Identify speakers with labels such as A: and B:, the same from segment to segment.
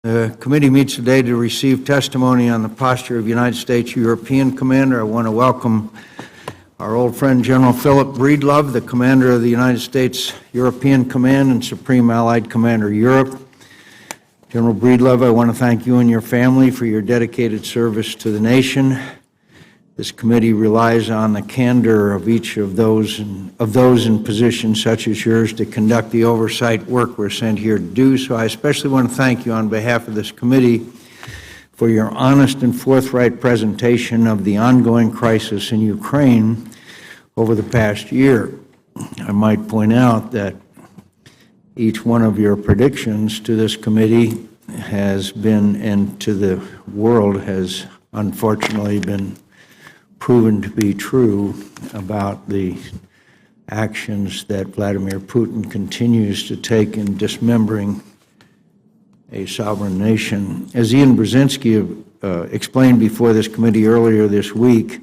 A: The committee meets today to receive testimony on the posture of United States European Commander. I want to welcome our old friend General Philip Breedlove, the Commander of the United States European Command and Supreme Allied Commander Europe. General Breedlove, I want to thank you and your family for your dedicated service to the nation. This committee relies on the candor of each of those in positions such as yours to conduct the oversight work we're sent here to do. So I especially want to thank you on behalf of this committee for your honest and forthright presentation of the ongoing crisis in Ukraine over the past year. I might point out that each one of your predictions to this committee has been, and to the world, has unfortunately been proven to be true about the actions that Vladimir Putin continues to take in dismembering a sovereign nation. As Ian Brzezinski explained before this committee earlier this week,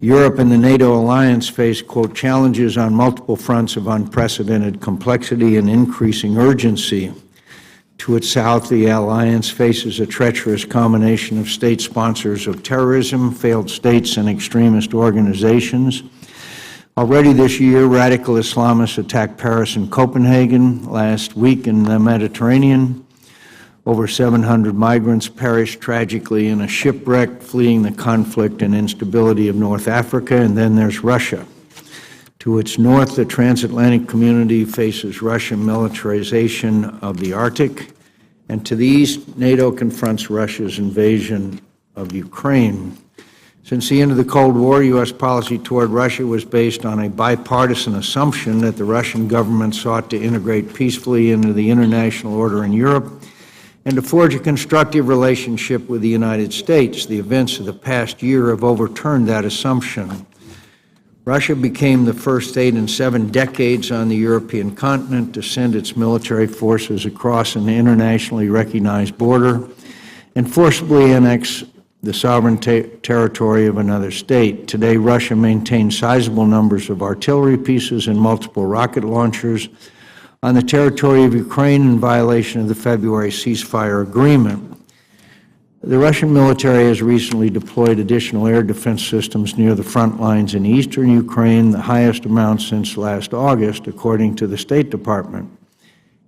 A: Europe and the NATO alliance face, quote, challenges on multiple fronts of unprecedented complexity and increasing urgency. To its south, the alliance faces a treacherous combination of state sponsors of terrorism, failed states, and extremist organizations. Already this year, radical Islamists attacked Paris and Copenhagen. Last week in the Mediterranean, over 700 migrants perished tragically in a shipwreck fleeing the conflict and instability of North Africa. And then there's Russia. To its north, the transatlantic community faces Russian militarization of the Arctic, and to the east, NATO confronts Russia's invasion of Ukraine. Since the end of the Cold War, U.S. policy toward Russia was based on a bipartisan assumption that the Russian government sought to integrate peacefully into the international order in Europe and to forge a constructive relationship with the United States. The events of the past year have overturned that assumption. Russia became the first state in 7 decades on the European continent to send its military forces across an internationally recognized border and forcibly annex the sovereign territory of another state. Today, Russia maintains sizable numbers of artillery pieces and multiple rocket launchers on the territory of Ukraine in violation of the February ceasefire agreement. The Russian military has recently deployed additional air defense systems near the front lines in eastern Ukraine, the highest amount since last August, according to the State Department.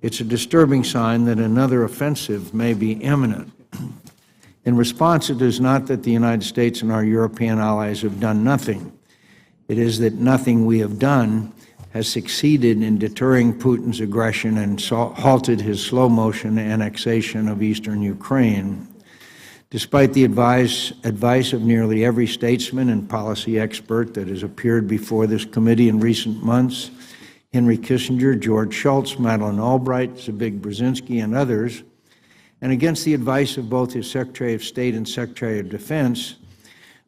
A: It's a disturbing sign that another offensive may be imminent. In response, it is not that the United States and our European allies have done nothing. It is that nothing we have done has succeeded in deterring Putin's aggression and halted his slow-motion annexation of eastern Ukraine. Despite the advice of nearly every statesman and policy expert that has appeared before this committee in recent months, Henry Kissinger, George Shultz, Madeleine Albright, Zbigniew Brzezinski, and others, and against the advice of both his Secretary of State and Secretary of Defense,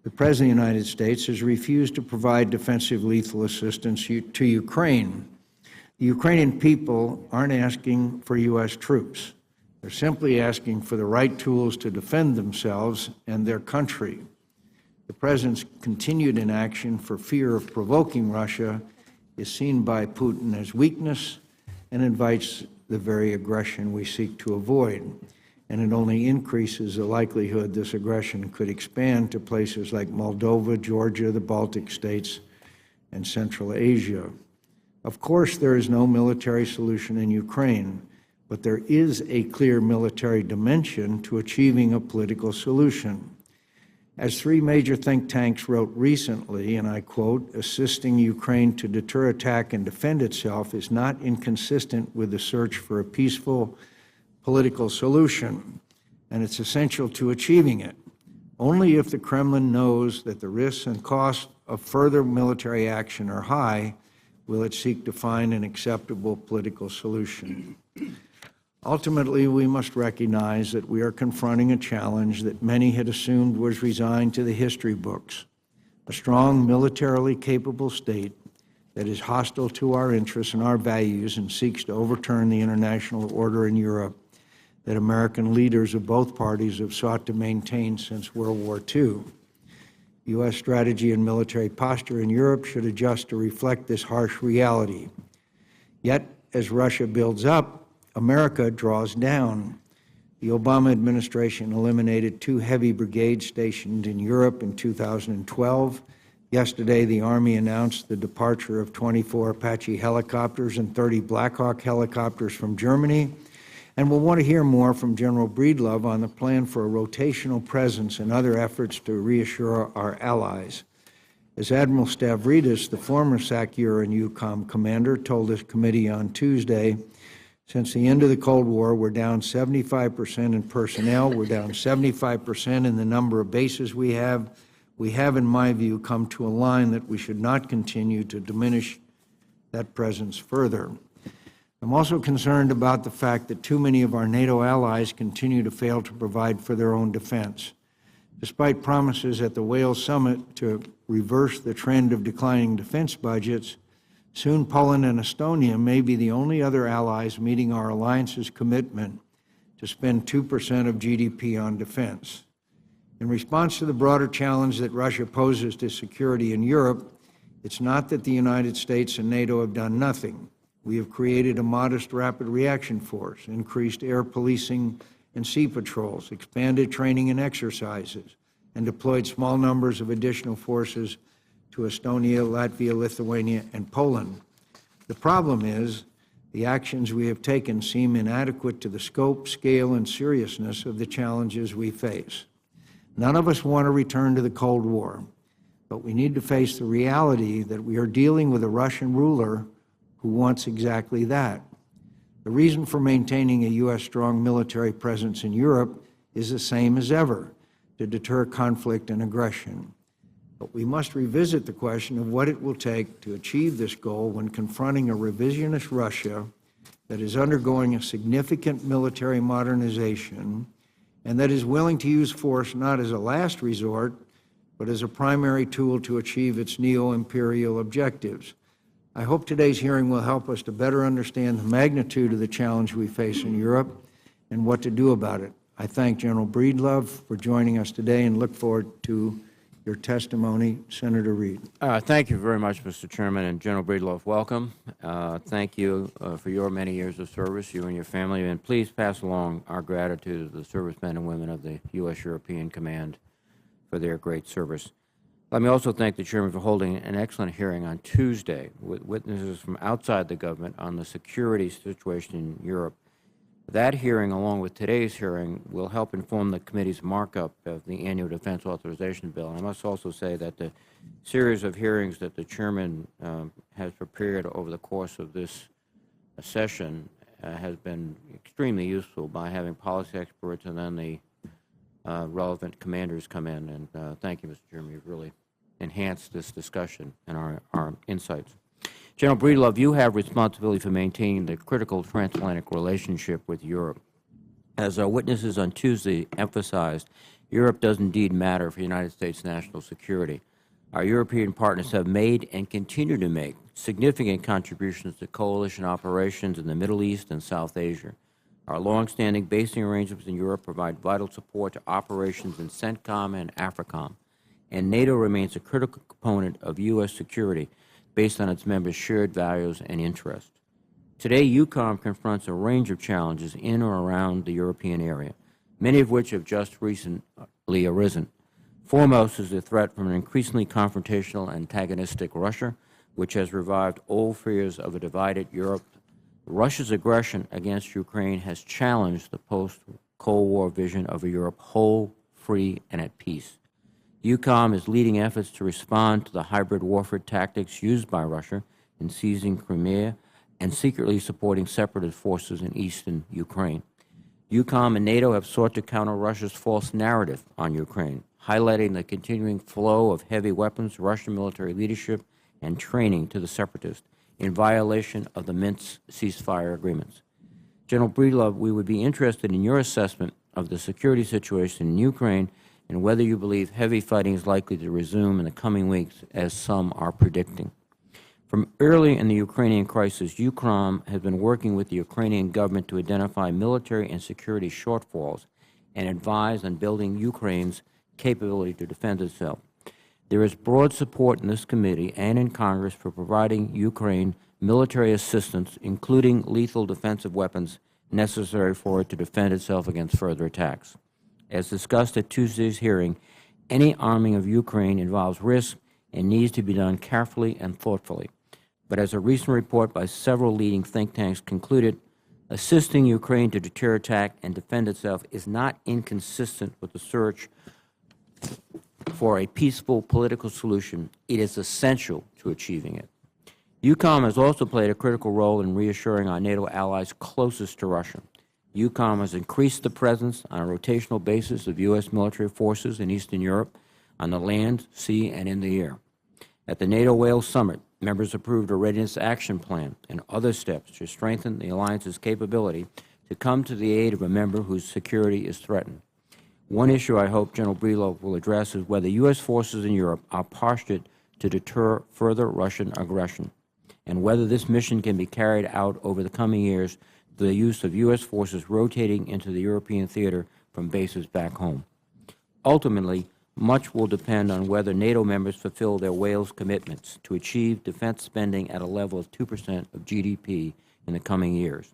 A: the President of the United States has refused to provide defensive lethal assistance to Ukraine. The Ukrainian people aren't asking for U.S. troops. They're simply asking for the right tools to defend themselves and their country. The President's continued inaction for fear of provoking Russia is seen by Putin as weakness and invites the very aggression we seek to avoid. And it only increases the likelihood this aggression could expand to places like Moldova, Georgia, the Baltic states, and Central Asia. Of course, there is no military solution in Ukraine, but there is a clear military dimension to achieving a political solution. As 3 major think tanks wrote recently, and I quote, assisting Ukraine to deter attack and defend itself is not inconsistent with the search for a peaceful political solution, and it's essential to achieving it. Only if the Kremlin knows that the risks and costs of further military action are high will it seek to find an acceptable political solution. Ultimately, we must recognize that we are confronting a challenge that many had assumed was resigned to the history books, a strong, militarily capable state that is hostile to our interests and our values and seeks to overturn the international order in Europe that American leaders of both parties have sought to maintain since World War II. U.S. strategy and military posture in Europe should adjust to reflect this harsh reality. Yet, as Russia builds up, America draws down. The Obama administration eliminated 2 heavy brigades stationed in Europe in 2012. Yesterday, the Army announced the departure of 24 Apache helicopters and 30 Black Hawk helicopters from Germany. And we'll want to hear more from General Breedlove on the plan for a rotational presence and other efforts to reassure our allies. As Admiral Stavridis, the former SACEUR and EUCOM commander, told this committee on Tuesday, since the end of the Cold War, we're down 75% in personnel, we're down 75% in the number of bases we have. We have, in my view, come to a line that we should not continue to diminish that presence further. I'm also concerned about the fact that too many of our NATO allies continue to fail to provide for their own defense. Despite promises at the Wales summit to reverse the trend of declining defense budgets, soon Poland and Estonia may be the only other allies meeting our alliance's commitment to spend 2% of GDP on defense. In response to the broader challenge that Russia poses to security in Europe, it's not that the United States and NATO have done nothing. We have created a modest rapid reaction force, increased air policing and sea patrols, expanded training and exercises, and deployed small numbers of additional forces to Estonia, Latvia, Lithuania, and Poland. The problem is the actions we have taken seem inadequate to the scope, scale, and seriousness of the challenges we face. None of us want to return to the Cold War, but we need to face the reality that we are dealing with a Russian ruler who wants exactly that. The reason for maintaining a U.S. strong military presence in Europe is the same as ever, to deter conflict and aggression. But we must revisit the question of what it will take to achieve this goal when confronting a revisionist Russia that is undergoing a significant military modernization and that is willing to use force not as a last resort, but as a primary tool to achieve its neo-imperial objectives. I hope today's hearing will help us to better understand the magnitude of the challenge we face in Europe and what to do about it. I thank General Breedlove for joining us today and look forward to your testimony. Senator Reid.
B: Thank you very much, Mr. Chairman, and General Breedlove, welcome. Thank you for your many years of service, you and your family, and please pass along our gratitude to the servicemen and women of the U.S. European Command for their great service. Let me also thank the Chairman for holding an excellent hearing on Tuesday with witnesses from outside the government on the security situation in Europe. That hearing, along with today's hearing, will help inform the committee's markup of the annual defense authorization bill. And I must also say that the series of hearings that the Chairman has prepared over the course of this session has been extremely useful by having policy experts and then the relevant commanders come in. And thank you, Mr. Chairman. You've really enhanced this discussion and our insights. General Breedlove, you have responsibility for maintaining the critical transatlantic relationship with Europe. As our witnesses on Tuesday emphasized, Europe does indeed matter for United States national security. Our European partners have made and continue to make significant contributions to coalition operations in the Middle East and South Asia. Our longstanding basing arrangements in Europe provide vital support to operations in CENTCOM and AFRICOM, and NATO remains a critical component of U.S. security based on its members' shared values and interests. Today, EUCOM confronts a range of challenges in or around the European area, many of which have just recently arisen. Foremost is the threat from an increasingly confrontational, antagonistic Russia, which has revived old fears of a divided Europe. Russia's aggression against Ukraine has challenged the post-Cold War vision of a Europe whole, free, and at peace. EUCOM is leading efforts to respond to the hybrid warfare tactics used by Russia in seizing Crimea and secretly supporting separatist forces in eastern Ukraine. EUCOM and NATO have sought to counter Russia's false narrative on Ukraine, highlighting the continuing flow of heavy weapons, Russian military leadership, and training to the separatists in violation of the Minsk ceasefire agreements. General Breedlove, we would be interested in your assessment of the security situation in Ukraine and whether you believe heavy fighting is likely to resume in the coming weeks, as some are predicting. From early in the Ukrainian crisis, EUCOM has been working with the Ukrainian government to identify military and security shortfalls and advise on building Ukraine's capability to defend itself. There is broad support in this committee and in Congress for providing Ukraine military assistance, including lethal defensive weapons necessary for it to defend itself against further attacks. As discussed at Tuesday's hearing, any arming of Ukraine involves risk and needs to be done carefully and thoughtfully. But as a recent report by several leading think tanks concluded, assisting Ukraine to deter attack and defend itself is not inconsistent with the search for a peaceful political solution. It is essential to achieving it. EUCOM has also played a critical role in reassuring our NATO allies closest to Russia. EUCOM has increased the presence on a rotational basis of U.S. military forces in Eastern Europe on the land, sea, and in the air. At the NATO-Wales Summit, members approved a readiness action plan and other steps to strengthen the alliance's capability to come to the aid of a member whose security is threatened. One issue I hope General Breedlove will address is whether U.S. forces in Europe are postured to deter further Russian aggression, and whether this mission can be carried out over the coming years through the use of U.S. forces rotating into the European theater from bases back home. Ultimately, much will depend on whether NATO members fulfill their Wales commitments to achieve defense spending at a level of 2% of GDP in the coming years.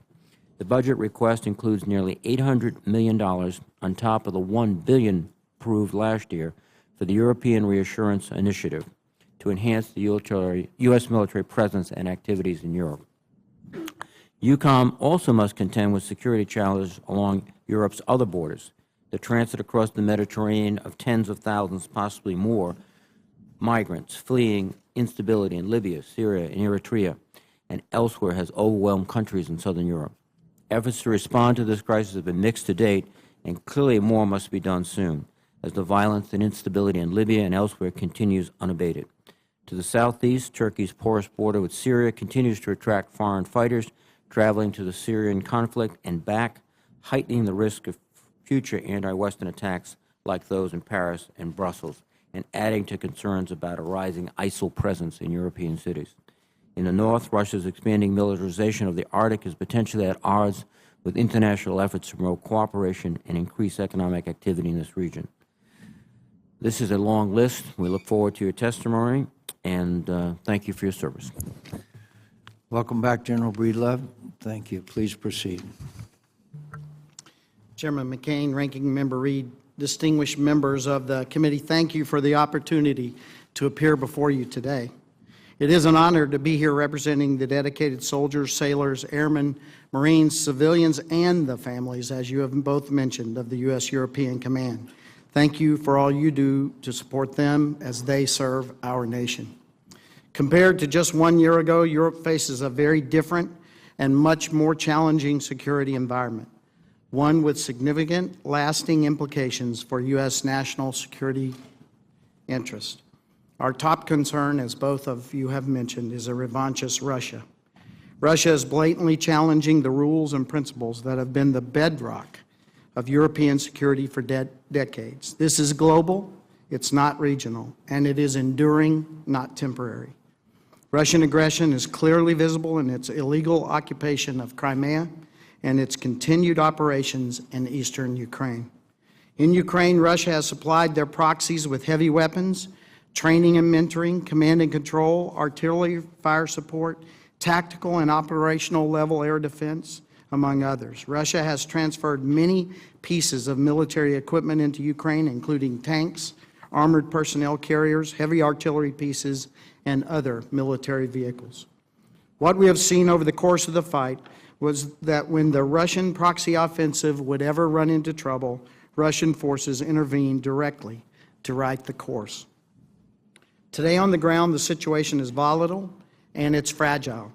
B: The budget request includes nearly $800 million on top of the $1 billion approved last year for the European Reassurance Initiative to enhance the U.S. military presence and activities in Europe. EUCOM also must contend with security challenges along Europe's other borders, the transit across the Mediterranean of tens of thousands, possibly more, migrants fleeing instability in Libya, Syria, and Eritrea, and elsewhere has overwhelmed countries in southern Europe. Efforts to respond to this crisis have been mixed to date, and clearly more must be done soon, as the violence and instability in Libya and elsewhere continues unabated. To the southeast, Turkey's porous border with Syria continues to attract foreign fighters traveling to the Syrian conflict and back, heightening the risk of future anti-Western attacks like those in Paris and Brussels, and adding to concerns about a rising ISIL presence in European cities. In the north, Russia's expanding militarization of the Arctic is potentially at odds with international efforts to promote cooperation and increase economic activity in this region. This is a long list. We look forward to your testimony, and thank you for your service.
A: Welcome back, General Breedlove. Thank you. Please proceed.
C: Chairman McCain, Ranking Member Reed, distinguished members of the committee, thank you for the opportunity to appear before you today. It is an honor to be here representing the dedicated soldiers, sailors, airmen, Marines, civilians, and the families, as you have both mentioned, of the U.S. European Command. Thank you for all you do to support them as they serve our nation. Compared to just 1 year ago, Europe faces a very different and much more challenging security environment, one with significant, lasting implications for U.S. national security interest. Our top concern, as both of you have mentioned, is a revanchist Russia. Russia is blatantly challenging the rules and principles that have been the bedrock of European security for decades. This is global, it's not regional, and it is enduring, not temporary. Russian aggression is clearly visible in its illegal occupation of Crimea and its continued operations in eastern Ukraine. In Ukraine, Russia has supplied their proxies with heavy weapons, training and mentoring, command and control, artillery fire support, tactical and operational level air defense, among others. Russia has transferred many pieces of military equipment into Ukraine, including tanks, armored personnel carriers, heavy artillery pieces, and other military vehicles. What we have seen over the course of the fight was that when the Russian proxy offensive would ever run into trouble, Russian forces intervened directly to right the course. Today on the ground, the situation is volatile and it's fragile.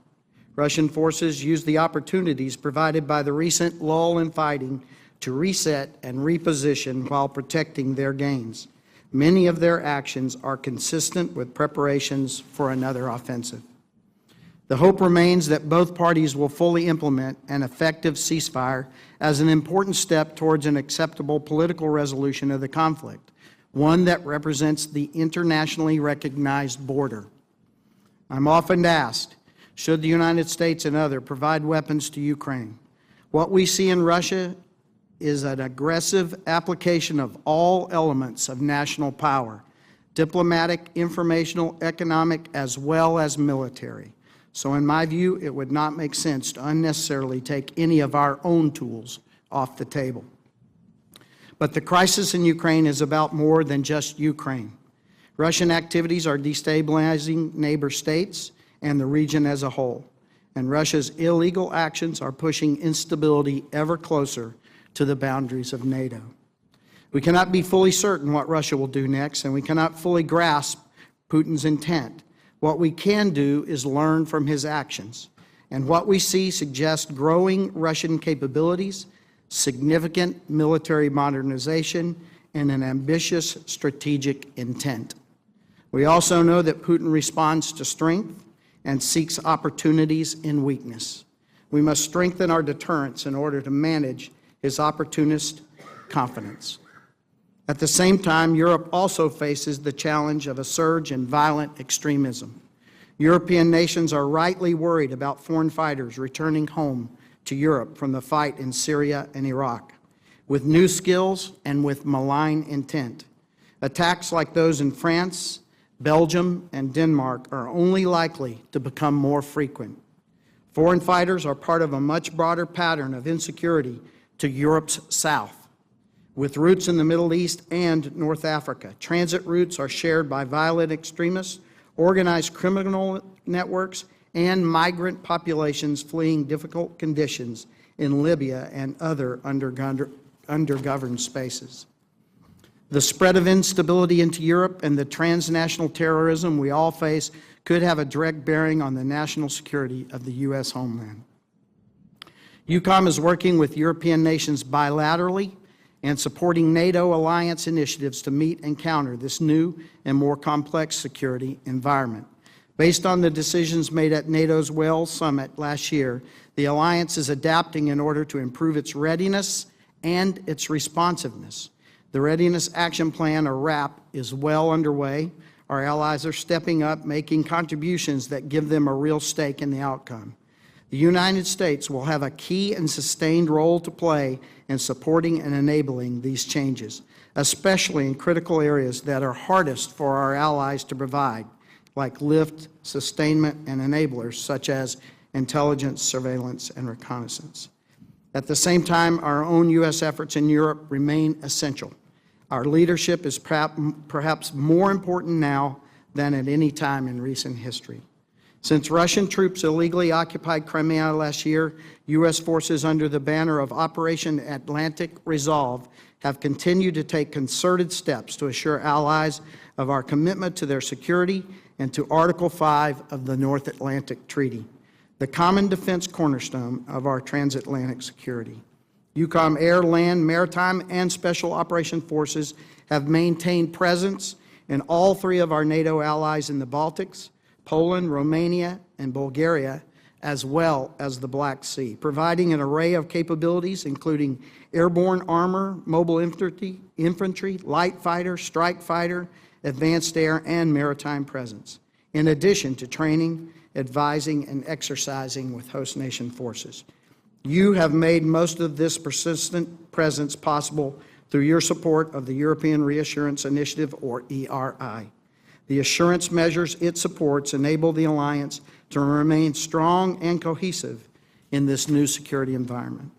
C: Russian forces used the opportunities provided by the recent lull in fighting to reset and reposition while protecting their gains. Many of their actions are consistent with preparations for another offensive. The hope remains that both parties will fully implement an effective ceasefire as an important step towards an acceptable political resolution of the conflict, one that represents the internationally recognized border. I'm often asked, should the United States and others provide weapons to Ukraine? What we see in Russia is an aggressive application of all elements of national power, diplomatic, informational, economic, as well as military. So in my view, it would not make sense to unnecessarily take any of our own tools off the table. But the crisis in Ukraine is about more than just Ukraine. Russian activities are destabilizing neighbor states and the region as a whole, and Russia's illegal actions are pushing instability ever closer to the boundaries of NATO. We cannot be fully certain what Russia will do next, and we cannot fully grasp Putin's intent. What we can do is learn from his actions, and what we see suggests growing Russian capabilities, significant military modernization, and an ambitious strategic intent. We also know that Putin responds to strength and seeks opportunities in weakness. We must strengthen our deterrence in order to manage his opportunist confidence. At the same time, Europe also faces the challenge of a surge in violent extremism. European nations are rightly worried about foreign fighters returning home to Europe from the fight in Syria and Iraq, with new skills and with malign intent. Attacks like those in France, Belgium, and Denmark are only likely to become more frequent. Foreign fighters are part of a much broader pattern of insecurity to Europe's south, with roots in the Middle East and North Africa. Transit routes are shared by violent extremists, organized criminal networks, and migrant populations fleeing difficult conditions in Libya and other undergoverned spaces. The spread of instability into Europe and the transnational terrorism we all face could have a direct bearing on the national security of the U.S. homeland. EUCOM is working with European nations bilaterally and supporting NATO alliance initiatives to meet and counter this new and more complex security environment. Based on the decisions made at NATO's Wales Summit last year, the alliance is adapting in order to improve its readiness and its responsiveness. The Readiness Action Plan, or RAP, is well underway. Our allies are stepping up, making contributions that give them a real stake in the outcome. The United States will have a key and sustained role to play in supporting and enabling these changes, especially in critical areas that are hardest for our allies to provide, like lift, sustainment, and enablers such as intelligence, surveillance, and reconnaissance. At the same time, our own U.S. efforts in Europe remain essential. Our leadership is perhaps more important now than at any time in recent history. Since Russian troops illegally occupied Crimea last year, U.S. forces under the banner of Operation Atlantic Resolve have continued to take concerted steps to assure allies of our commitment to their security and to Article 5 of the North Atlantic Treaty, the common defense cornerstone of our transatlantic security. EUCOM air, land, maritime, and special operation forces have maintained presence in all three of our NATO allies in the Baltics, Poland, Romania, and Bulgaria, as well as the Black Sea, providing an array of capabilities including airborne armor, mobile infantry, light fighter, strike fighter, advanced air, and maritime presence, in addition to training, advising, and exercising with host nation forces. You have made most of this persistent presence possible through your support of the European Reassurance Initiative, or ERI. The assurance measures it supports enable the alliance to remain strong and cohesive in this new security environment.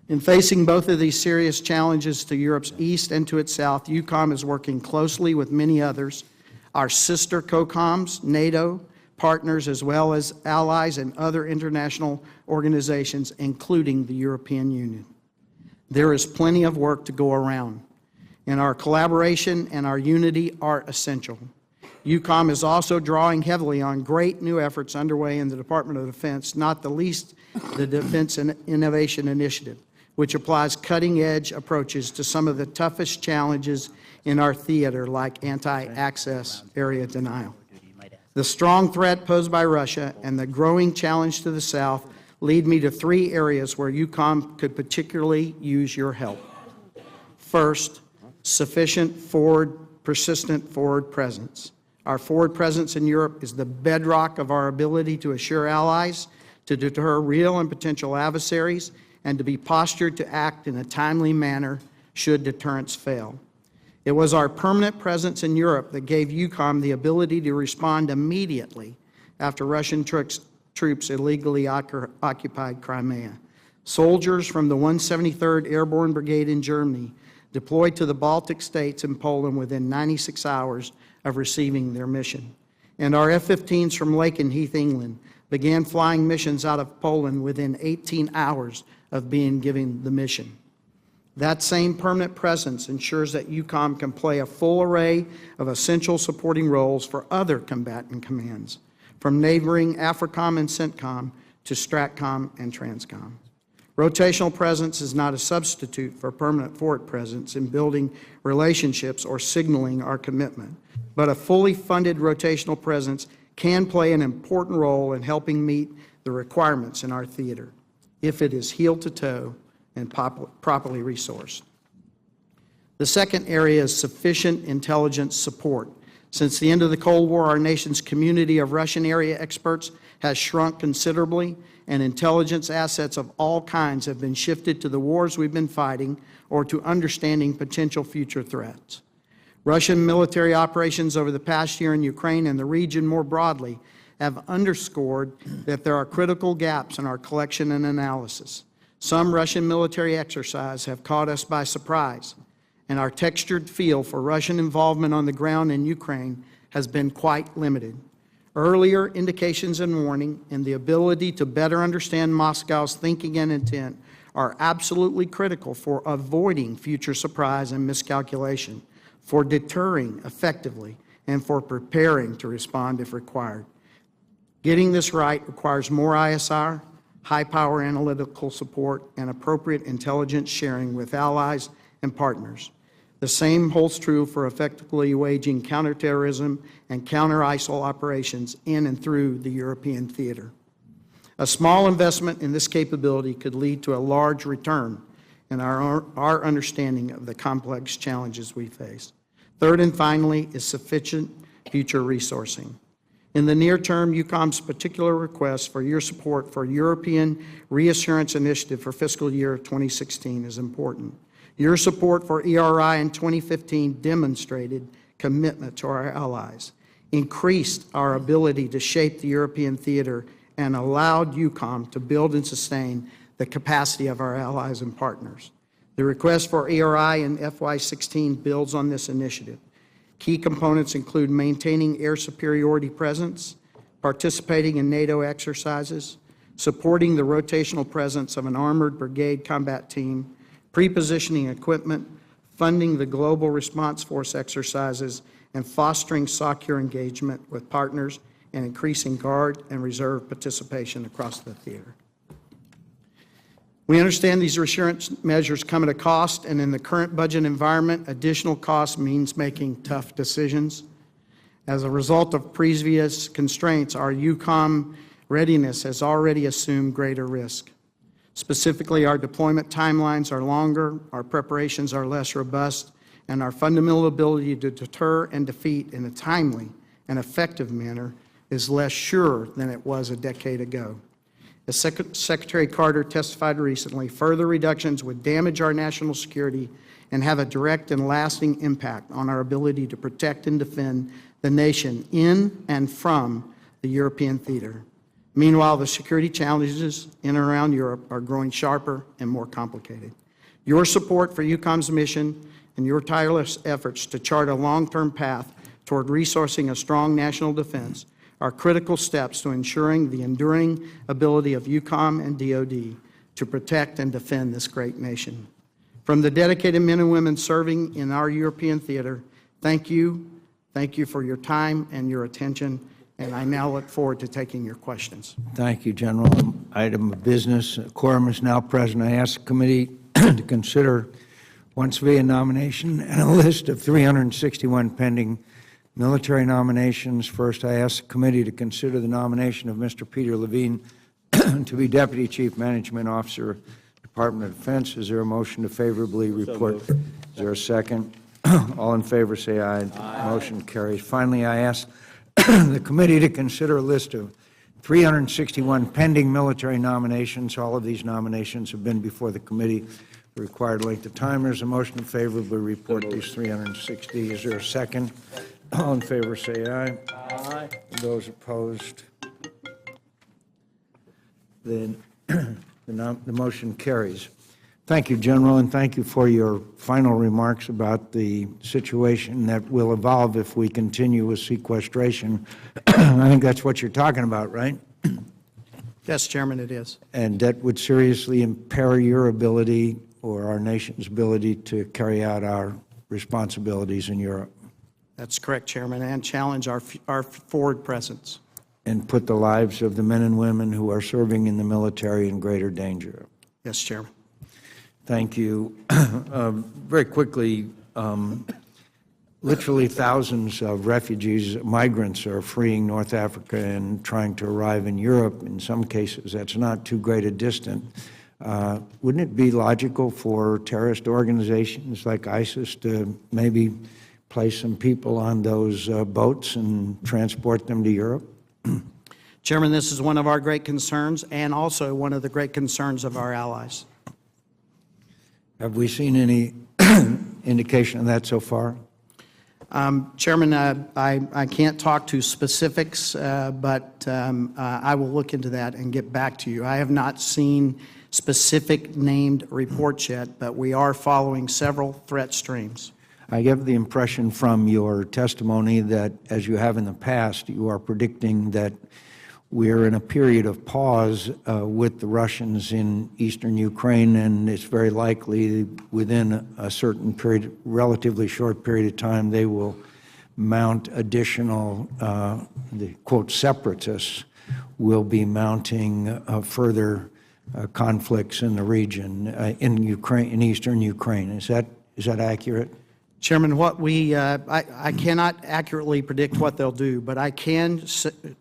C: In facing both of these serious challenges to Europe's east and to its south, EUCOM is working closely with many others, our sister COCOMs, NATO, partners, as well as allies and other international organizations, including the European Union. There is plenty of work to go around, and our collaboration and our unity are essential. EUCOM is also drawing heavily on great new efforts underway in the Department of Defense, not the least the Defense Innovation Initiative, which applies cutting-edge approaches to some of the toughest challenges in our theater, like anti-access area denial. The strong threat posed by Russia and the growing challenge to the south lead me to three areas where EUCOM could particularly use your help. First, sufficient persistent forward presence. Our forward presence in Europe is the bedrock of our ability to assure allies, to deter real and potential adversaries, and to be postured to act in a timely manner should deterrence fail. It was our permanent presence in Europe that gave EUCOM the ability to respond immediately after Russian troops troops illegally occupied Crimea. Soldiers from the 173rd Airborne Brigade in Germany deployed to the Baltic states and Poland within 96 hours of receiving their mission. And our F-15s from Lakenheath, England, began flying missions out of Poland within 18 hours of being given the mission. That same permanent presence ensures that EUCOM can play a full array of essential supporting roles for other combatant commands, from neighboring AFRICOM and CENTCOM to STRATCOM and TRANSCOM. Rotational presence is not a substitute for permanent forward presence in building relationships or signaling our commitment, but a fully funded rotational presence can play an important role in helping meet the requirements in our theater if it is heel to toe and properly resourced. The second area is sufficient intelligence support. Since the end of the Cold War, our nation's community of Russian area experts has shrunk considerably, and intelligence assets of all kinds have been shifted to the wars we've been fighting or to understanding potential future threats. Russian military operations over the past year in Ukraine and the region more broadly have underscored that there are critical gaps in our collection and analysis. Some Russian military exercises have caught us by surprise, and our textured feel for Russian involvement on the ground in Ukraine has been quite limited. Earlier indications and warning and the ability to better understand Moscow's thinking and intent are absolutely critical for avoiding future surprise and miscalculation, for deterring effectively, and for preparing to respond if required. Getting this right requires more ISR, high-power analytical support, and appropriate intelligence sharing with allies and partners. The same holds true for effectively waging counterterrorism and counter-ISIL operations in and through the European theater. A small investment in this capability could lead to a large return in our understanding of the complex challenges we face. Third and finally is sufficient future resourcing. In the near term, EUCOM's particular request for your support for European Reassurance Initiative for fiscal year 2016 is important. Your support for ERI in 2015 demonstrated commitment to our allies, increased our ability to shape the European theater, and allowed EUCOM to build and sustain the capacity of our allies and partners. The request for ERI in FY16 builds on this initiative. Key components include maintaining air superiority presence, participating in NATO exercises, supporting the rotational presence of an armored brigade combat team, pre-positioning equipment, funding the Global Response Force exercises, and fostering SOCUR engagement with partners and increasing Guard and Reserve participation across the theater. We understand these assurance measures come at a cost, and in the current budget environment, additional cost means making tough decisions. As a result of previous constraints, our EUCOM readiness has already assumed greater risk. Specifically, our deployment timelines are longer, our preparations are less robust, and our fundamental ability to deter and defeat in a timely and effective manner is less sure than it was a decade ago. As Secretary Carter testified recently, further reductions would damage our national security and have a direct and lasting impact on our ability to protect and defend the nation in and from the European theater. Meanwhile, the security challenges in and around Europe are growing sharper and more complicated. Your support for EUCOM's mission and your tireless efforts to chart a long-term path toward resourcing a strong national defense are critical steps to ensuring the enduring ability of EUCOM and DoD to protect and defend this great nation. From the dedicated men and women serving in our European theater, thank you. Thank you for your time and your attention, and I now look forward to taking your questions.
A: Thank you, General. Item of business, quorum is now present. I ask the committee to consider once via nomination and a list of 361 pending military nominations. First, I ask the committee to consider the nomination of Mr. Peter Levine to be Deputy Chief Management Officer, Department of Defense. Is there a motion to favorably report? Is there a second? All in favor say aye. Aye. Motion carries. Finally, I ask the committee to consider a list of 361 pending military nominations. All of these nominations have been before the committee the required length of time. There's a motion to favorably report these 360. Is there a second? All in favor say aye. Aye. Those opposed The motion carries. Thank you, General, and thank you for your final remarks about the situation that will evolve if we continue with sequestration. I think that's what you're talking about, right?
C: Yes, Chairman, it is.
A: And that would seriously impair your ability or our nation's ability to carry out our responsibilities in Europe.
C: That's correct, Chairman, and challenge our forward presence.
A: And put the lives of the men and women who are serving in the military in greater danger.
C: Yes, Chairman.
A: Thank you. Very quickly, literally thousands of refugees, migrants are fleeing North Africa and trying to arrive in Europe. In some cases, that's not too great a distance. Wouldn't it be logical for terrorist organizations like ISIS to maybe place some people on those boats and transport them to Europe?
C: Chairman, this is one of our great concerns and also one of the great concerns of our allies.
A: Have we seen any indication of that so far?
C: Chairman, I can't talk to specifics, but I will look into that and get back to you. I have not seen specific named reports yet, but we are following several threat streams.
A: I get the impression from your testimony that, as you have in the past, you are predicting that we're in a period of pause with the Russians in eastern Ukraine, and it's very likely within a certain period, relatively short period of time, they will mount additional, the quote, separatists will be mounting further conflicts in the region, in Ukraine, in eastern Ukraine. Is that accurate?
C: Chairman, I cannot accurately predict what they'll do, but I can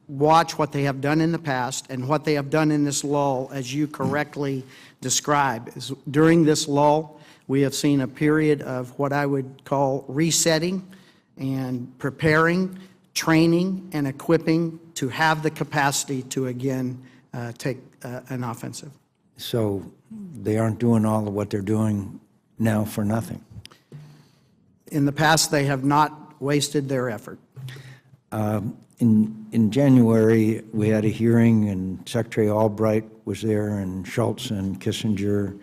C: watch what they have done in the past and what they have done in this lull, as you correctly described. During this lull, we have seen a period of what I would call resetting and preparing, training, and equipping to have the capacity to again take an offensive.
A: So they aren't doing all of what they're doing now for nothing?
C: In the past, they have not wasted their effort.
A: In January, we had a hearing, and Secretary Albright was there, and Schultz and Kissinger,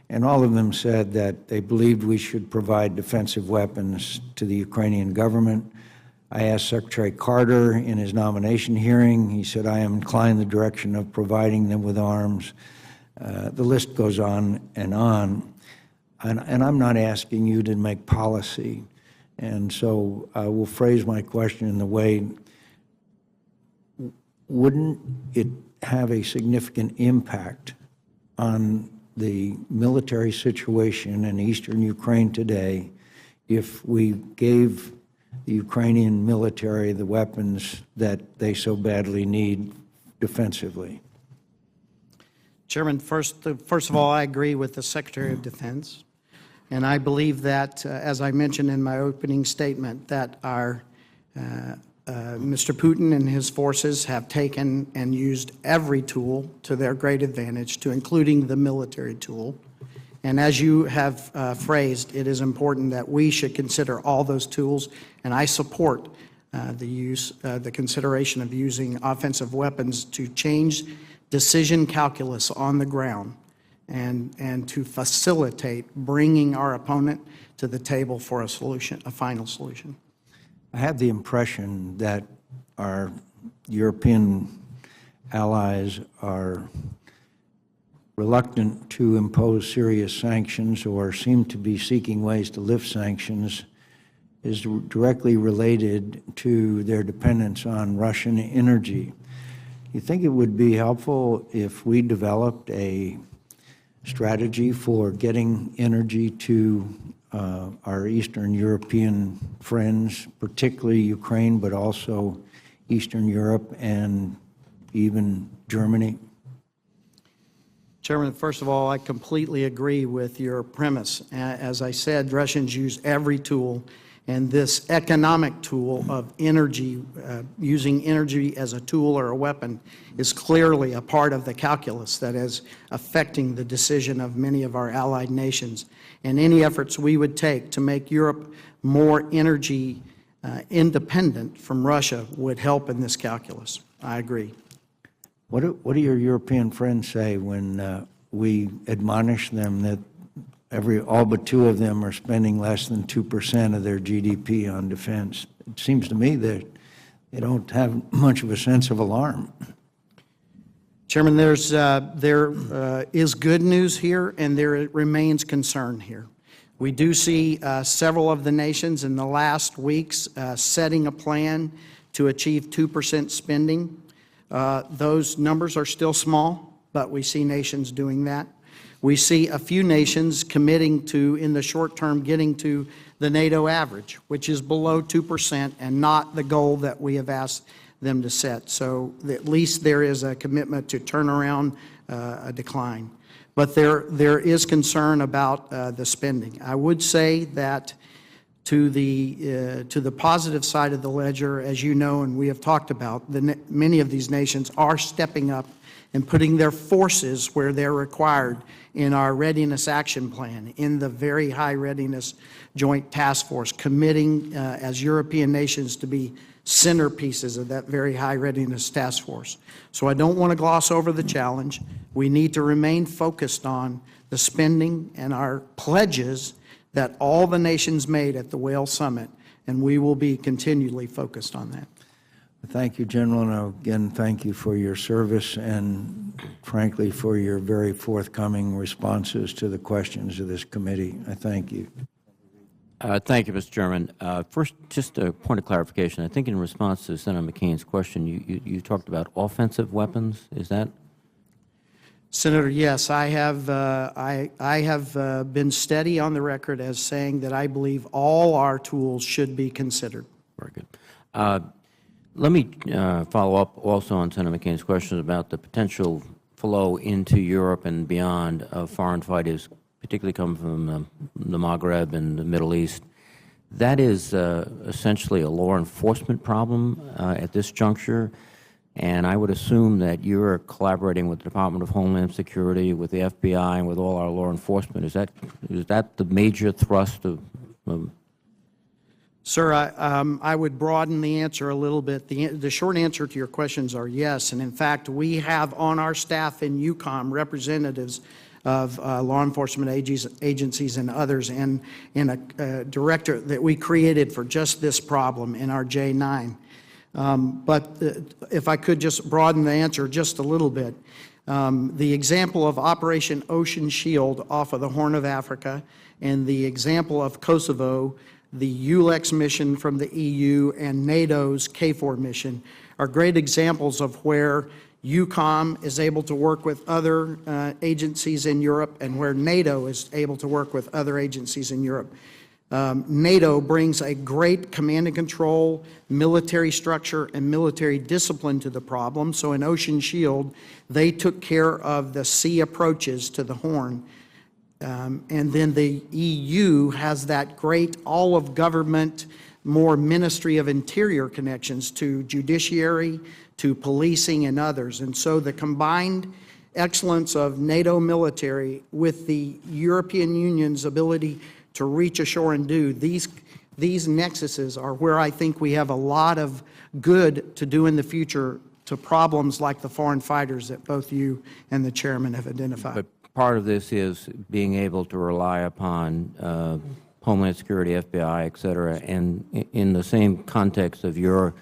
A: and all of them said that they believed we should provide defensive weapons to the Ukrainian government. I asked Secretary Carter in his nomination hearing. He said, I am inclined in the direction of providing them with arms. The list goes on. And I'm not asking you to make policy. And so I will phrase my question in the way, wouldn't it have a significant impact on the military situation in eastern Ukraine today if we gave the Ukrainian military the weapons that they so badly need defensively?
C: Chairman, first of all, I agree with the Secretary of Defense. And I believe that, as I mentioned in my opening statement, that our Mr. Putin and his forces have taken and used every tool to their great advantage, to including the military tool. And as you have phrased, it is important that we should consider all those tools, and I support the consideration of using offensive weapons to change decision calculus on the ground and to facilitate bringing our opponent to the table for a solution, a final solution.
A: I have the impression that our European allies are reluctant to impose serious sanctions or seem to be seeking ways to lift sanctions is directly related to their dependence on Russian energy. You think it would be helpful if we developed a strategy for getting energy to our Eastern European friends, particularly Ukraine, but also Eastern Europe and even Germany?
C: Chairman, first of all, I completely agree with your premise. As I said, Russians use every tool, and this economic tool of energy, using energy as a tool or a weapon, is clearly a part of the calculus that is affecting the decision of many of our allied nations. And any efforts we would take to make Europe more energy independent from Russia would help in this calculus. I agree.
A: What do your European friends say when we admonish them that all but two of them are spending less than 2% of their GDP on defense? It seems to me that they don't have much of a sense of alarm.
C: Chairman, there is good news here, and there remains concern here. We do see several of the nations in the last weeks setting a plan to achieve 2% spending. Those numbers are still small, but we see nations doing that. We see a few nations committing to, in the short term, getting to the NATO average, which is below 2% and not the goal that we have asked them to set. So at least there is a commitment to turn around a decline. But there is concern about the spending. I would say that to the positive side of the ledger, as you know and we have talked about, many of these nations are stepping up and putting their forces where they're required in our readiness action plan, in the very high readiness joint task force, committing as European nations to be centerpieces of that very high readiness task force. So I don't want to gloss over the challenge. We need to remain focused on the spending and our pledges that all the nations made at the Wales Summit, and we will be continually focused on that.
A: Thank you, General, and again, thank you for your service and, frankly, for your very forthcoming responses to the questions of this committee. I thank you.
B: Thank you, Mr. Chairman. First, just a point of clarification. I think in response to Senator McCain's question, you talked about offensive weapons. Is that?
C: Senator, yes, I have been steady on the record as saying that I believe all our tools should be considered.
B: Very good. Let me follow up also on Senator McCain's questions about the potential flow into Europe and beyond of foreign fighters, particularly coming from the Maghreb and the Middle East. That is essentially a law enforcement problem at this juncture, and I would assume that you're collaborating with the Department of Homeland Security, with the FBI, and with all our law enforcement. Is that the major thrust of
C: Sir, I would broaden the answer a little bit. The short answer to your questions are yes, and in fact, we have on our staff in EUCOM representatives of law enforcement agencies and others, and a director that we created for just this problem in our J9. But if I could just broaden the answer just a little bit, the example of Operation Ocean Shield off of the Horn of Africa, and the example of Kosovo, the EULEX mission from the EU, and NATO's KFOR mission are great examples of where EUCOM is able to work with other agencies in Europe, and where NATO is able to work with other agencies in Europe. NATO brings a great command and control, military structure, and military discipline to the problem. So in Ocean Shield, they took care of the sea approaches to the Horn. And then the EU has that great all-of-government, more Ministry of Interior connections to judiciary, to policing, and others. And so the combined excellence of NATO military with the European Union's ability to reach ashore and do, these nexuses are where I think we have a lot of good to do in the future to problems like the foreign fighters that both you and the Chairman have identified.
B: But part of this is being able to rely upon Homeland Security, FBI, et cetera, and in the same context of your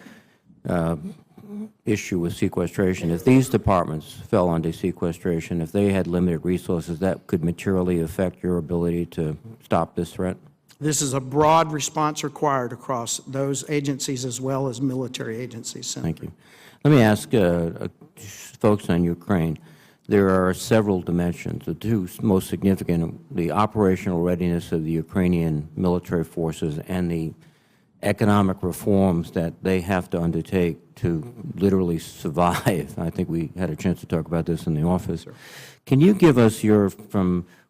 B: issue with sequestration, if these departments fell under sequestration, if they had limited resources, that could materially affect your ability to stop this threat?
C: This is a broad response required across those agencies as well as military agencies, Senator.
B: Thank you. Let me ask folks on Ukraine. There are several dimensions. The two most significant, the operational readiness of the Ukrainian military forces and the economic reforms that they have to undertake to literally survive. I think we had a chance to talk about this in the office. Sure. Can you give us your,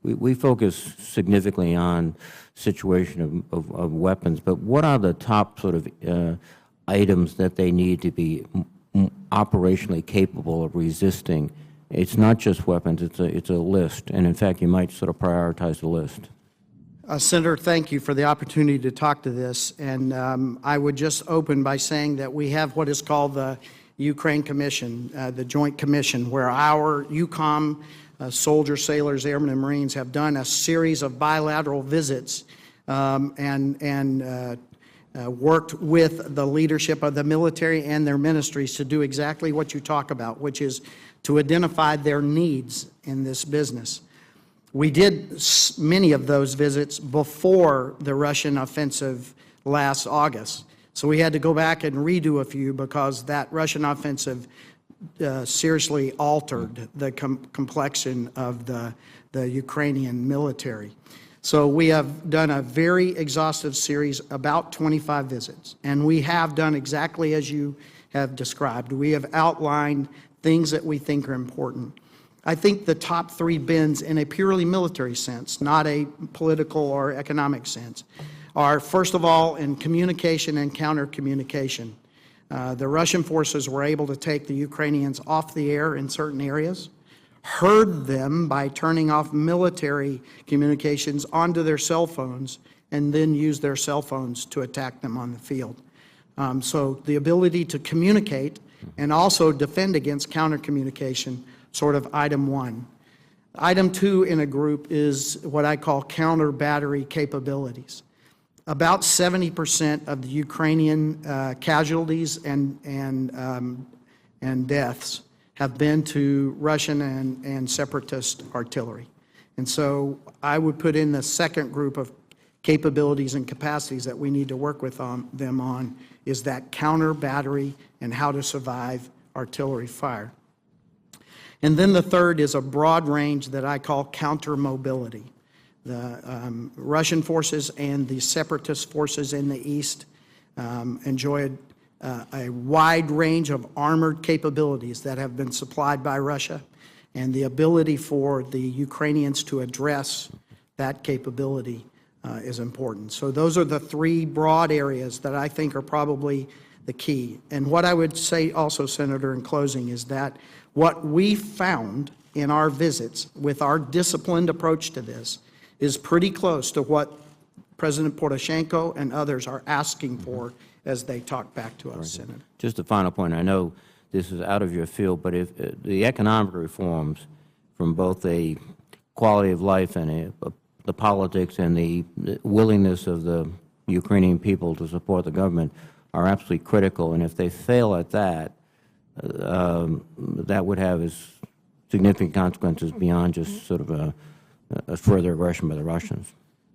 B: we focus significantly on situation of weapons, but what are the top sort of items that they need to be operationally capable of resisting? It's not just weapons, it's a list, and in fact, you might sort of prioritize the list.
C: Senator, thank you for the opportunity to talk to this, and I would just open by saying that we have what is called the Ukraine Commission, the Joint Commission, where our EUCOM soldiers, sailors, airmen, and Marines have done a series of bilateral visits and worked with the leadership of the military and their ministries to do exactly what you talk about, which is to identify their needs in this business. We did many of those visits before the Russian offensive last August. So we had to go back and redo a few because that Russian offensive seriously altered the complexion of the Ukrainian military. So we have done a very exhaustive series, about 25 visits, and we have done exactly as you have described. We have outlined things that we think are important. I think the top three bins in a purely military sense, not a political or economic sense, are first of all in communication and counter-communication. The Russian forces were able to take the Ukrainians off the air in certain areas, heard them by turning off military communications onto their cell phones, and then used their cell phones to attack them on the field. So the ability to communicate and also defend against counter-communication, sort of item one. Item two in a group is what I call counter-battery capabilities. About 70% of the Ukrainian casualties and deaths have been to Russian and separatist artillery. And so I would put in the second group of capabilities and capacities that we need to work with them on is that counter battery and how to survive artillery fire. And then the third is a broad range that I call counter mobility. The Russian forces and the separatist forces in the east enjoyed a wide range of armored capabilities that have been supplied by Russia, and the ability for the Ukrainians to address that capability is important. So those are the three broad areas that I think are probably the key. And what I would say also, Senator, in closing, is that what we found in our visits with our disciplined approach to this is pretty close to what President Poroshenko and others are asking for as they talk back to us, Senator.
B: Just a final point. I know this is out of your field, but if the economic reforms from both a quality of life and the politics and the willingness of the Ukrainian people to support the government are absolutely critical, and if they fail at that, that would have as significant consequences beyond just sort of a further aggression by the Russians.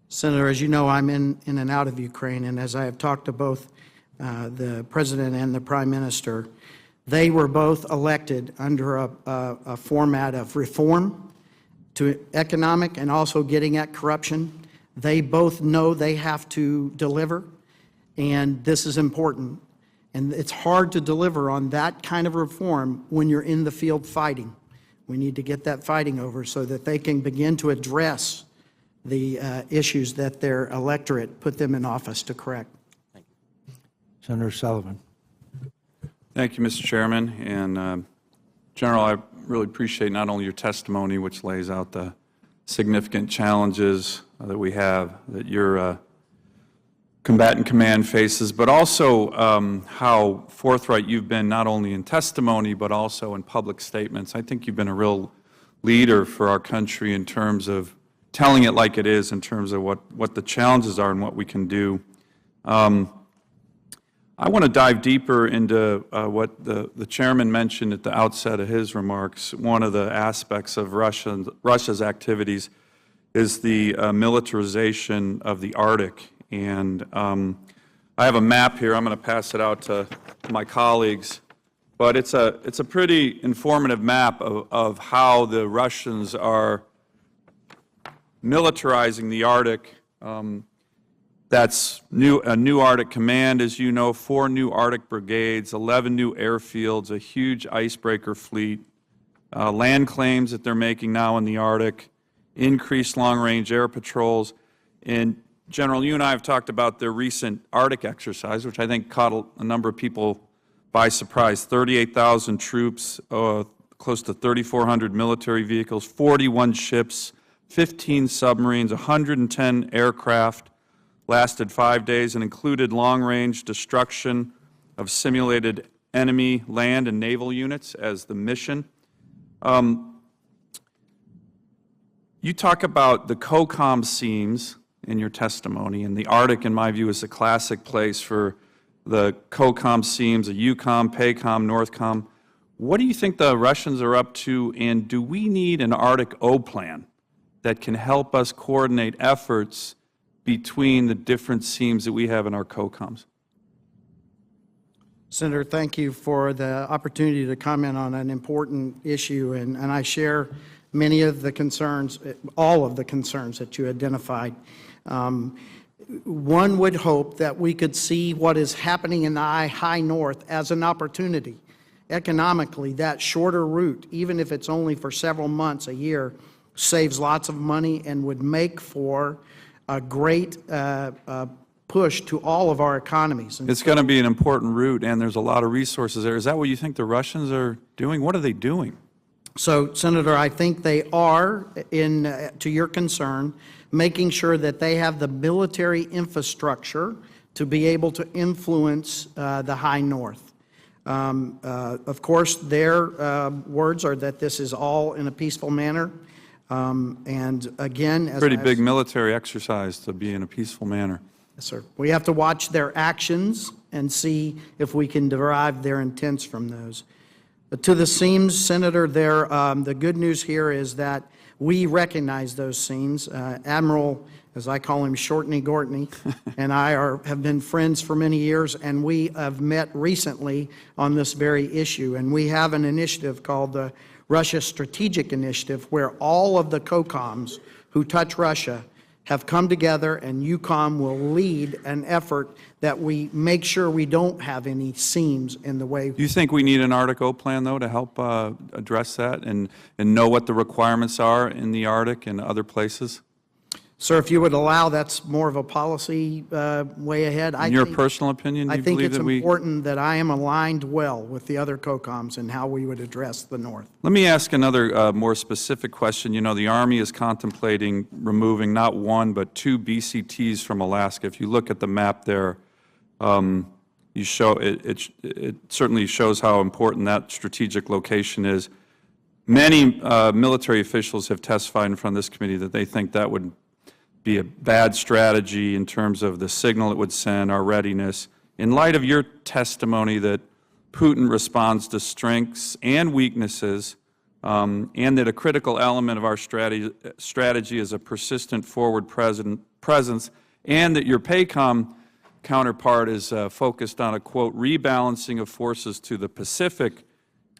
C: Senator, as you know, I'm in and out of Ukraine, and as I have talked to both the President and the Prime Minister, they were both elected under a format of reform to economic and also getting at corruption. They both know they have to deliver, and this is important. And it's hard to deliver on that kind of reform when you're in the field fighting. We need to get that fighting over so that they can begin to address the issues that their electorate put them in office to correct.
B: Thank you.
A: Senator Sullivan.
D: Thank you, Mr. Chairman. And General, I really appreciate not only your testimony, which lays out the significant challenges that we have, that your combatant command faces, but also how forthright you've been not only in testimony but also in public statements. I think you've been a real leader for our country in terms of telling it like it is, in terms of what the challenges are and what we can do. I want to dive deeper into what the Chairman mentioned at the outset of his remarks. One of the aspects of Russia's activities is the militarization of the Arctic. And I have a map here. I'm going to pass it out to my colleagues. But it's a pretty informative map of how the Russians are militarizing the Arctic. That's a new Arctic command, as you know, 4 new Arctic brigades, 11 new airfields, a huge icebreaker fleet, land claims that they're making now in the Arctic, increased long-range air patrols. And General, you and I have talked about their recent Arctic exercise, which I think caught a number of people by surprise. 38,000 troops, close to 3,400 military vehicles, 41 ships, 15 submarines, 110 aircraft, lasted 5 days and included long-range destruction of simulated enemy land and naval units as the mission. You talk about the COCOM seams in your testimony, and the Arctic, in my view, is a classic place for the COCOM seams, the EUCOM, PACOM, NORTHCOM. What do you think the Russians are up to, and do we need an Arctic O plan that can help us coordinate efforts between the different seams that we have in our COCOMs?
C: Senator, thank you for the opportunity to comment on an important issue, and I share many of the concerns, all of the concerns that you identified. One would hope that we could see what is happening in the high north as an opportunity. Economically, that shorter route, even if it's only for several months, a year, saves lots of money and would make for a great push to all of our economies. And
D: it's going to be an important route, and there's a lot of resources there. Is that what you think the Russians are doing? What are they doing?
C: So, Senator, I think they are, to your concern, making sure that they have the military infrastructure to be able to influence the high north. Of course, their words are that this is all in a peaceful manner. And again,
D: Pretty big military exercise to be in a peaceful manner.
C: Yes, sir. We have to watch their actions and see if we can derive their intents from those. But to the seams, Senator, the good news here is that we recognize those seams. Admiral, as I call him, Shortney Gortney, and I have been friends for many years, and we have met recently on this very issue. And we have an initiative called the Russia Strategic Initiative, where all of the COCOMs who touch Russia have come together, and EUCOM will lead an effort that we make sure we don't have any seams in the way.
D: Do you think we need an Arctic O plan, though, to help address that and know what the requirements are in the Arctic and other places?
C: Sir, if you would allow, that's more of a policy way ahead.
D: In your personal opinion, do you believe that we...
C: I think it's important that I am aligned well with the other COCOMs and how we would address the North.
D: Let me ask another more specific question. You know, the Army is contemplating removing not one but 2 BCTs from Alaska. If you look at the map there, you show it certainly shows how important that strategic location is. Many military officials have testified in front of this committee that they think that would be a bad strategy in terms of the signal it would send, our readiness. In light of your testimony that Putin responds to strengths and weaknesses, and that a critical element of our strategy is a persistent forward presence, and that your PACOM counterpart is focused on a, quote, rebalancing of forces to the Pacific,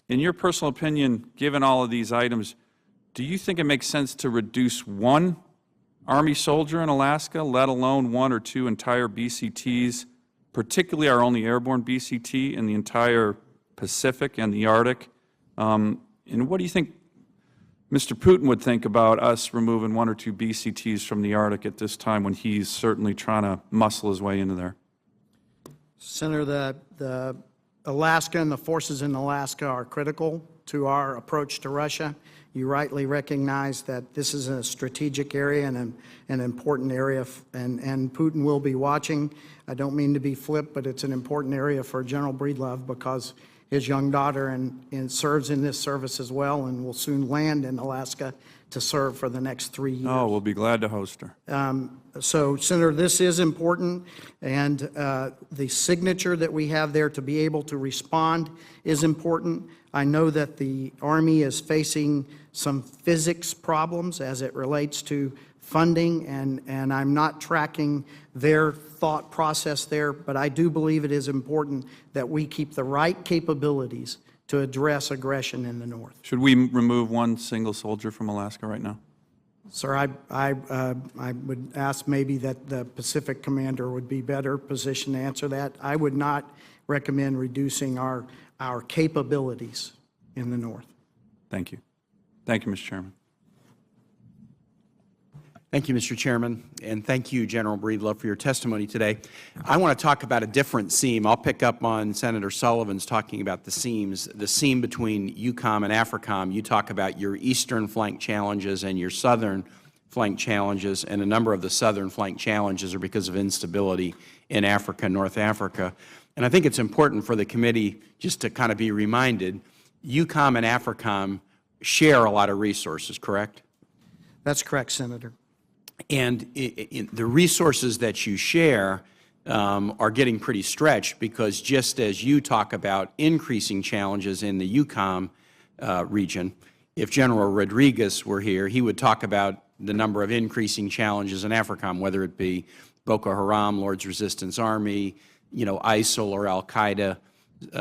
D: in your personal opinion, given all of these items, do you think it makes sense to reduce one Army soldier in Alaska, let alone 1 or 2 entire BCTs, particularly our only airborne BCT in the entire Pacific and the Arctic? And what do you think Mr. Putin would think about us removing 1 or 2 BCTs from the Arctic at this time when he's certainly trying to muscle his way into there?
C: Senator, the Alaska and the forces in Alaska are critical to our approach to Russia. You rightly recognize that this is a strategic area and an important area, and Putin will be watching. I don't mean to be flip, but it's an important area for General Breedlove because his young daughter and serves in this service as well and will soon land in Alaska to serve for the next 3 years.
D: Oh, we'll be glad to host her.
C: So, Senator, this is important, and the signature that we have there to be able to respond is important. I know that the Army is facing some physics problems as it relates to funding, and I'm not tracking their thought process there, but I do believe it is important that we keep the right capabilities to address aggression in the North.
D: Should we remove 1 single soldier from Alaska right now?
C: Sir, I would ask maybe that the Pacific Commander would be better positioned to answer that. I would not recommend reducing our capabilities in the North.
D: Thank you. Thank you, Mr. Chairman.
E: Thank you, Mr. Chairman, and thank you, General Breedlove, for your testimony today. I want to talk about a different seam. I'll pick up on Senator Sullivan's talking about the seams, the seam between EUCOM and AFRICOM. You talk about your eastern flank challenges and your southern flank challenges, and a number of the southern flank challenges are because of instability in Africa and North Africa. And I think it's important for the committee just to kind of be reminded, EUCOM and AFRICOM share a lot of resources, correct?
C: That's correct, Senator.
E: And the resources that you share are getting pretty stretched, because just as you talk about increasing challenges in the EUCOM region, if General Rodriguez were here, he would talk about the number of increasing challenges in AFRICOM, whether it be Boko Haram, Lord's Resistance Army, ISIL or Al-Qaeda,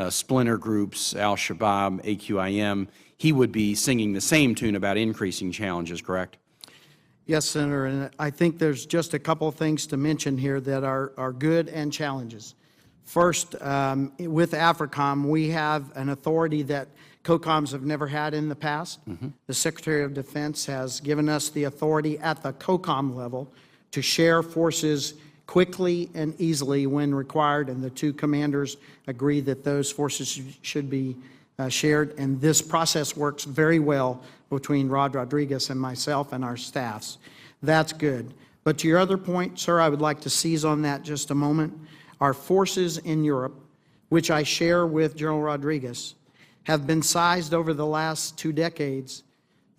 E: splinter groups, Al-Shabaab, AQIM. He would be singing the same tune about increasing challenges, correct?
C: Yes, Senator, and I think there's just a couple of things to mention here that are good and challenges. First, with AFRICOM, we have an authority that COCOMs have never had in the past. The Secretary of Defense has given us the authority at the COCOM level to share forces quickly and easily when required, and the two commanders agree that those forces should be shared, and this process works very well between Rod Rodriguez and myself and our staffs. That's good. But to your other point, sir, I would like to seize on that just a moment. Our forces in Europe, which I share with General Rodriguez, have been sized over the last 2 decades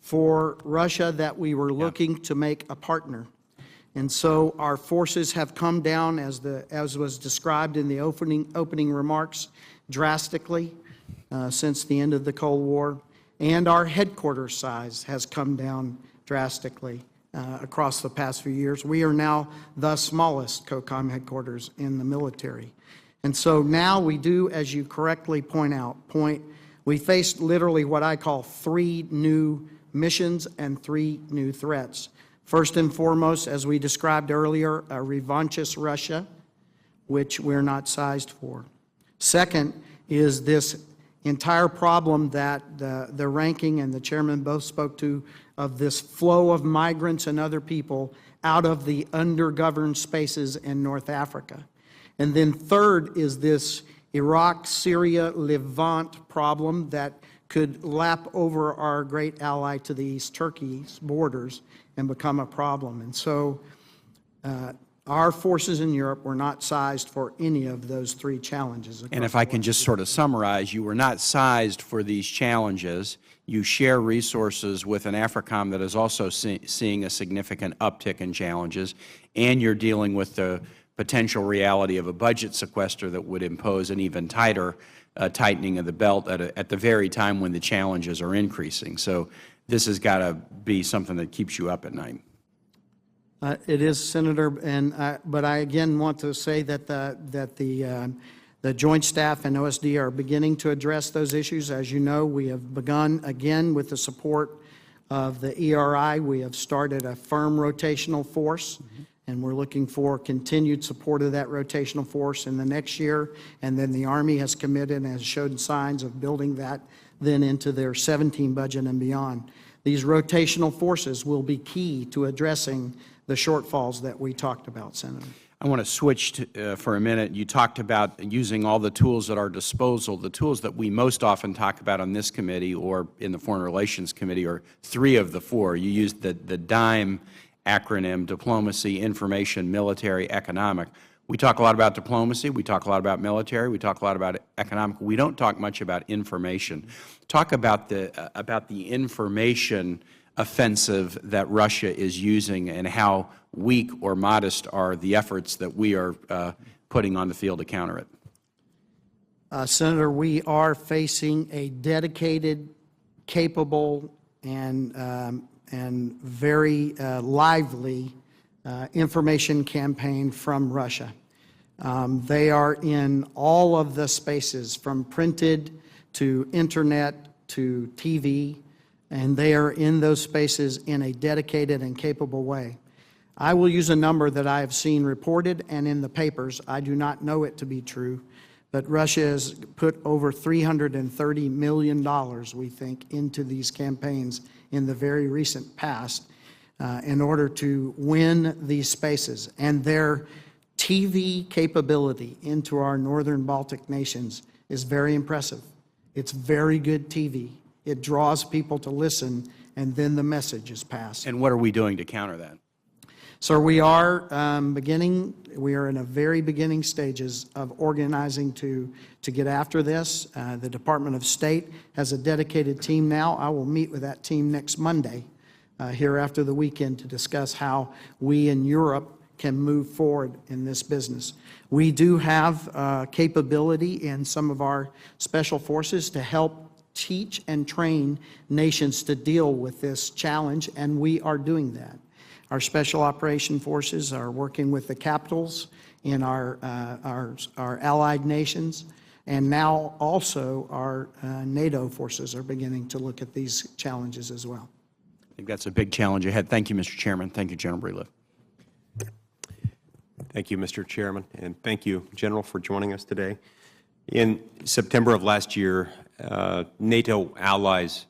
C: for Russia that we were looking to make a partner. And so our forces have come down, as was described in the opening remarks, drastically since the end of the Cold War. And our headquarters size has come down drastically across the past few years. We are now the smallest COCOM headquarters in the military. And so now we do, as you correctly point out, we face literally what I call 3 new missions and 3 new threats. First and foremost, as we described earlier, a revanchist Russia, which we're not sized for. Second is this entire problem that the ranking and the chairman both spoke to, of this flow of migrants and other people out of the undergoverned spaces in North Africa. And then third is this Iraq, Syria, Levant problem that could lap over our great ally to the east, Turkey's borders, and become a problem. And so our forces in Europe were not sized for any of those 3 challenges.
E: And if I can just sort of summarize, you were not sized for these challenges. You share resources with an AFRICOM that is also seeing a significant uptick in challenges, and you're dealing with the potential reality of a budget sequester that would impose an even tighter tightening of the belt at the very time when the challenges are increasing. So this has got to be something that keeps you up at night.
C: It is, Senator, but I again want to say that the Joint Staff and OSD are beginning to address those issues. As you know, we have begun again with the support of the ERI. We have started a firm rotational force, and we're looking for continued support of that rotational force in the next year. And then the Army has committed and has shown signs of building that then into their 17 budget and beyond. These rotational forces will be key to addressing the shortfalls that we talked about, Senator.
E: I want to switch for a minute. You talked about using all the tools at our disposal. The tools that we most often talk about on this committee or in the Foreign Relations Committee are 3 of the 4. You used the DIME acronym: diplomacy, information, military, economic. We talk a lot about diplomacy, we talk a lot about military, we talk a lot about economic. We don't talk much about information. Talk about the information offensive that Russia is using, and how weak or modest are the efforts that we are putting on the field to counter it.
C: Senator, we are facing a dedicated, capable, and very lively information campaign from Russia. They are in all of the spaces, from printed to internet to TV, and they are in those spaces in a dedicated and capable way. I will use a number that I have seen reported and in the papers. I do not know it to be true, but Russia has put over $330 million, we think, into these campaigns in the very recent past in order to win these spaces. And their TV capability into our northern Baltic nations is very impressive. It's very good TV. It draws people to listen and then the message is passed.
E: And what are we doing to counter that?
C: So we are we are in a very beginning stages of organizing to get after this. The Department of State has a dedicated team now. I will meet with that team next Monday here after the weekend to discuss how we in Europe can move forward in this business. We do have capability in some of our special forces to help teach and train nations to deal with this challenge, and we are doing that. Our Special Operation Forces are working with the capitals in our allied nations, and now also our NATO forces are beginning to look at these challenges as well.
E: I think that's a big challenge ahead. Thank you, Mr. Chairman. Thank you, General Breedlove.
F: Thank you, Mr. Chairman, and thank you, General, for joining us today. In September of last year, NATO allies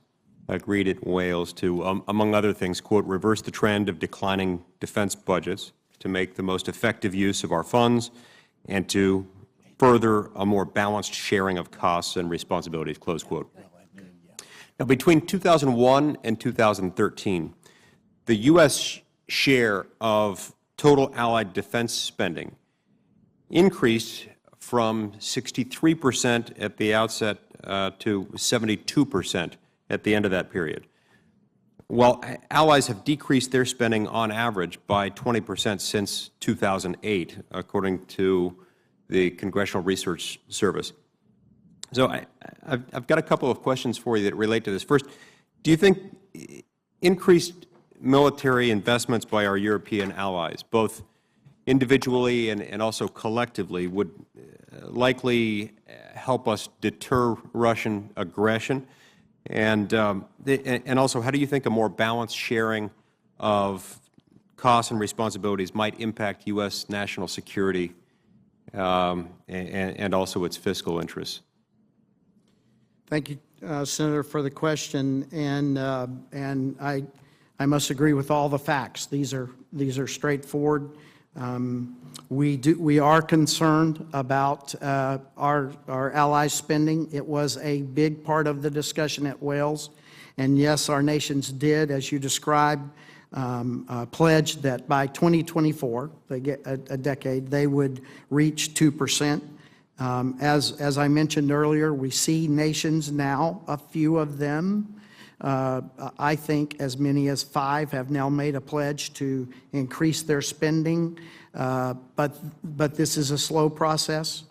F: agreed at Wales to, among other things, quote, reverse the trend of declining defense budgets, to make the most effective use of our funds, and to further a more balanced sharing of costs and responsibilities, close quote. Now, between 2001 and 2013, the U.S. share of total allied defense spending increased from 63% at the outset to 72% at the end of that period. While allies have decreased their spending on average by 20% since 2008, according to the Congressional Research Service. So I've got a couple of questions for you that relate to this. First, do you think increased military investments by our European allies, both individually and also collectively, would likely help us deter Russian aggression? And also, how do you think a more balanced sharing of costs and responsibilities might impact U.S. national security and also its fiscal interests?
C: Thank you, Senator, for the question. And I must agree with all the facts. These are straightforward. We are concerned about our allies' spending. It was a big part of the discussion at Wales. And yes, our nations did, as you described, pledge that by 2024, a decade, they would reach 2%. As I mentioned earlier, we see nations now, a few of them, I think as many as 5 have now made a pledge to increase their spending, but this is a slow process,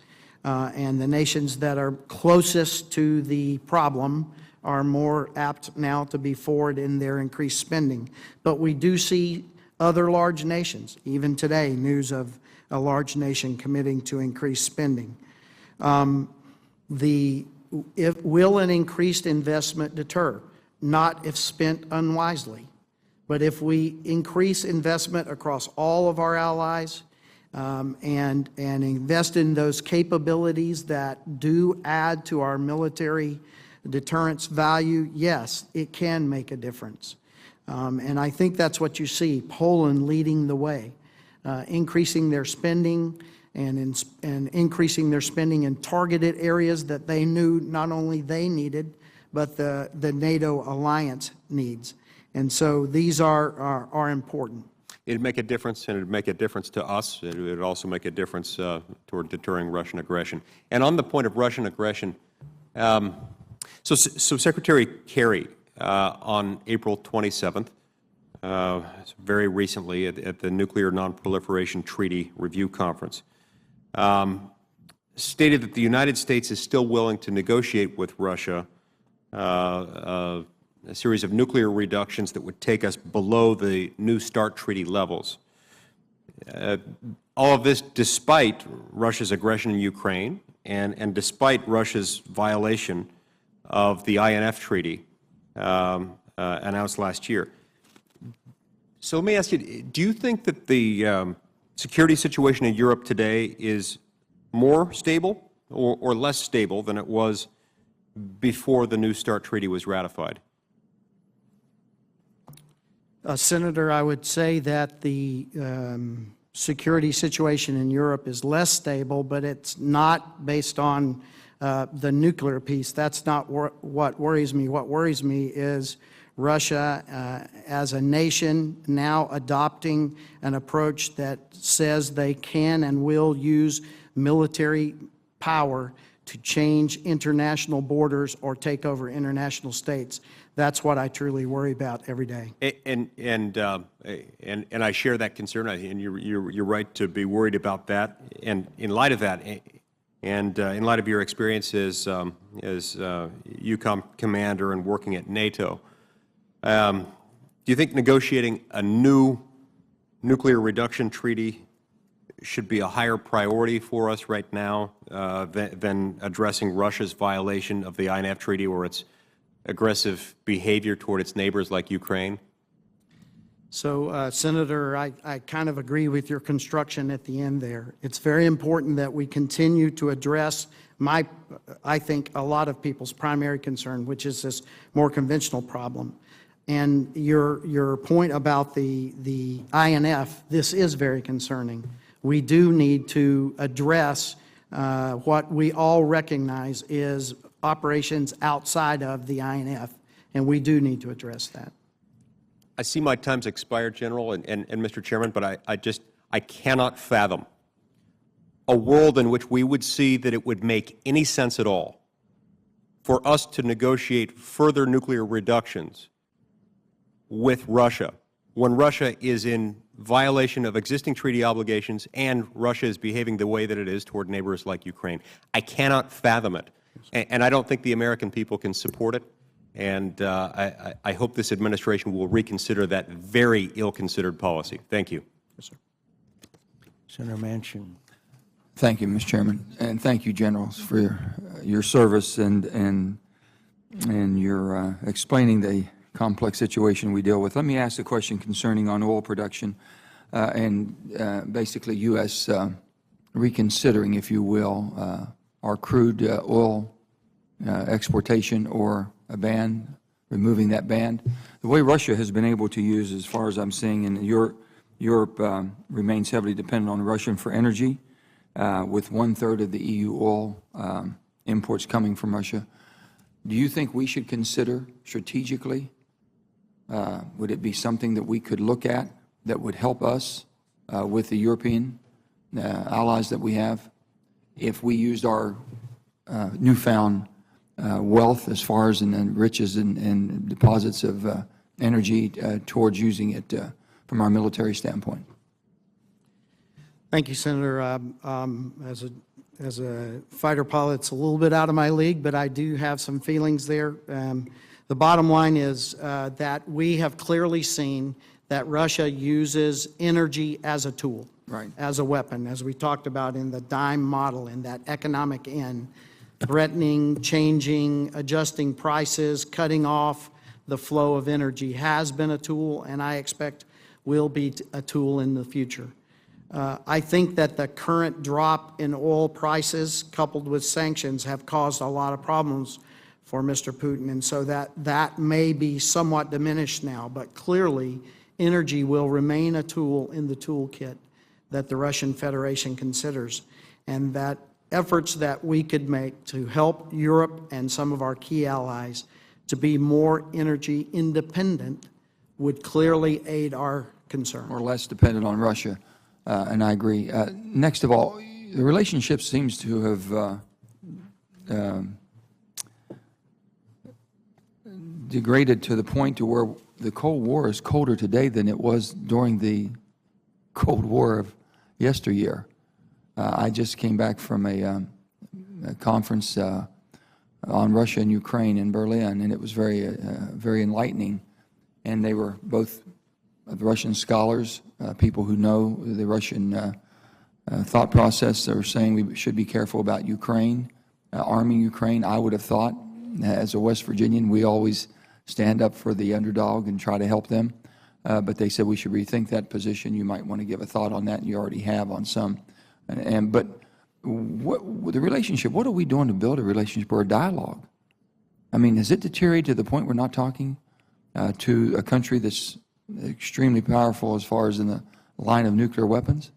C: and the nations that are closest to the problem are more apt now to be forward in their increased spending. But we do see other large nations, even today, news of a large nation committing to increase spending. Will an increased investment deter? Not if spent unwisely, but if we increase investment across all of our allies and invest in those capabilities that do add to our military deterrence value, yes, it can make a difference. And I think that's what you see, Poland leading the way, increasing their spending and increasing their spending in targeted areas that they knew not only they needed, but the NATO alliance needs. And so these are important.
F: It'd make a difference, and it'd make a difference to us. It would also make a difference toward deterring Russian aggression. And on the point of Russian aggression, so Secretary Kerry, on April 27th, very recently at the Nuclear Non-Proliferation Treaty Review Conference, stated that the United States is still willing to negotiate with Russia a series of nuclear reductions that would take us below the New START treaty levels. All of this despite Russia's aggression in Ukraine and despite Russia's violation of the INF treaty announced last year. So let me ask you, do you think that the security situation in Europe today is more stable or less stable than it was before the New START treaty was ratified?
C: Senator, I would say that the security situation in Europe is less stable, but it's not based on the nuclear piece. That's not what worries me. What worries me is Russia as a nation now adopting an approach that says they can and will use military power to change international borders or take over international states. That's what I truly worry about every day.
F: And I share that concern, and you're right to be worried about that. And in light of that, and in light of your experience as EUCOM commander and working at NATO, do you think negotiating a new nuclear reduction treaty should be a higher priority for us right now than addressing Russia's violation of the INF Treaty or its aggressive behavior toward its neighbors like Ukraine?
C: So, Senator, I kind of agree with your construction at the end there. It's very important that we continue to address I think, a lot of people's primary concern, which is this more conventional problem. And your point about the INF, this is very concerning. We do need to address what we all recognize is operations outside of the INF, and we do need to address that.
F: I see my time's expired, General, and Mr. Chairman, but I cannot fathom a world in which we would see that it would make any sense at all for us to negotiate further nuclear reductions with Russia when Russia is in violation of existing treaty obligations and Russia is behaving the way that it is toward neighbors like Ukraine. I cannot fathom it, and I don't think the American people can support it. And I hope this administration will reconsider that very ill-considered policy. Thank you.
A: Yes, sir. Senator Manchin.
G: Thank you, Mr. Chairman, and thank you, generals, for your service and your explaining the complex situation we deal with. Let me ask a question concerning on oil production and basically U.S. Reconsidering, if you will, our crude oil exportation or a ban, removing that ban. The way Russia has been able to use, as far as I'm seeing, and Europe remains heavily dependent on Russia for energy, with 1/3 of the EU oil imports coming from Russia. Do you think we should consider strategically, would it be something that we could look at that would help us with the European allies that we have, if we used our newfound wealth as far as in riches and deposits of energy towards using it from our military standpoint?
C: Thank you, Senator. As a fighter pilot, it's a little bit out of my league, but I do have some feelings there. The bottom line is that we have clearly seen that Russia uses energy as a tool,
G: right,
C: as a weapon, as we talked about in the dime model, in that economic end, threatening, changing, adjusting prices, cutting off the flow of energy has been a tool, and I expect will be a tool in the future. I think that the current drop in oil prices coupled with sanctions have caused a lot of problems for Mr. Putin, and so that may be somewhat diminished now, but clearly energy will remain a tool in the toolkit that the Russian Federation considers, and that efforts that we could make to help Europe and some of our key allies to be more energy independent would clearly aid our concern.
G: Or less dependent on Russia, and I agree. Next of all, the relationship seems to have degraded to the point to where the Cold War is colder today than it was during the Cold War of yesteryear. I just came back from a conference on Russia and Ukraine in Berlin, and it was very enlightening. And they were both Russian scholars, people who know the Russian thought process. They were saying we should be careful about Ukraine, arming Ukraine. I would have thought, as a West Virginian, we always stand up for the underdog and try to help them. But they said we should rethink that position. You might want to give a thought on that, and you already have on some. But the relationship, what are we doing to build a relationship or a dialogue? I mean, has it deteriorated to the point we're not talking to a country that's extremely powerful as far as in the line of nuclear weapons?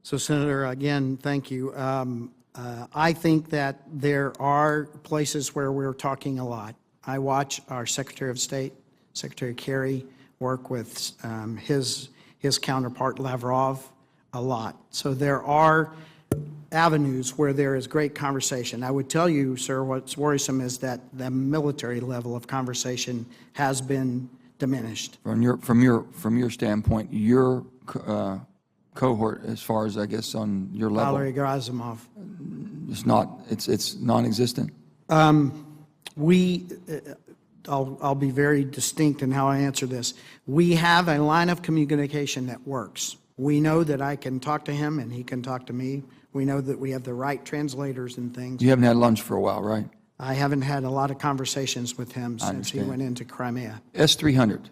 C: So, Senator, again, thank you. I think that there are places where we're talking a lot. I watch our Secretary of State, Secretary Kerry, work with his counterpart Lavrov a lot. So there are avenues where there is great conversation. I would tell you, sir, what's worrisome is that the military level of conversation has been diminished.
G: From your standpoint, your cohort, as far as I guess on your level,
C: Valery Gerasimov.
G: it's non-existent.
C: I'll be very distinct in how I answer this. We have a line of communication that works. We know that I can talk to him and he can talk to me. We know that we have the right translators and things.
G: You haven't had lunch for a while, right?
C: I haven't had a lot of conversations with him since he
G: understand.
C: went into Crimea.
G: S-300,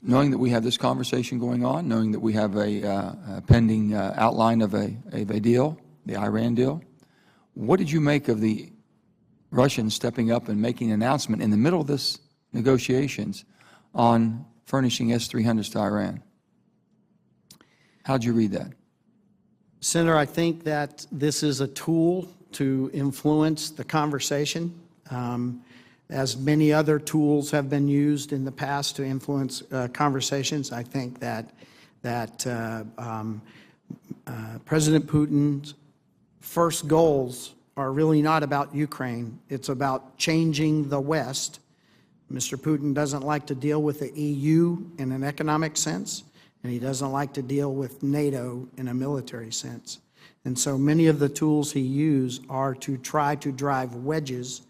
G: knowing that we have this conversation going on, knowing that we have a pending outline of a deal, the Iran deal, what did you make of the Russians stepping up and making an announcement in the middle of this negotiations on furnishing S-300s to Iran? How'd you read that?
C: Senator, I think that this is a tool to influence the conversation, as many other tools have been used in the past to influence conversations. I think that President Putin's first goals are really not about Ukraine. It's about changing the West. Mr. Putin doesn't like to deal with the EU in an economic sense, and he doesn't like to deal with NATO in a military sense. And so many of the tools he used are to try to drive wedges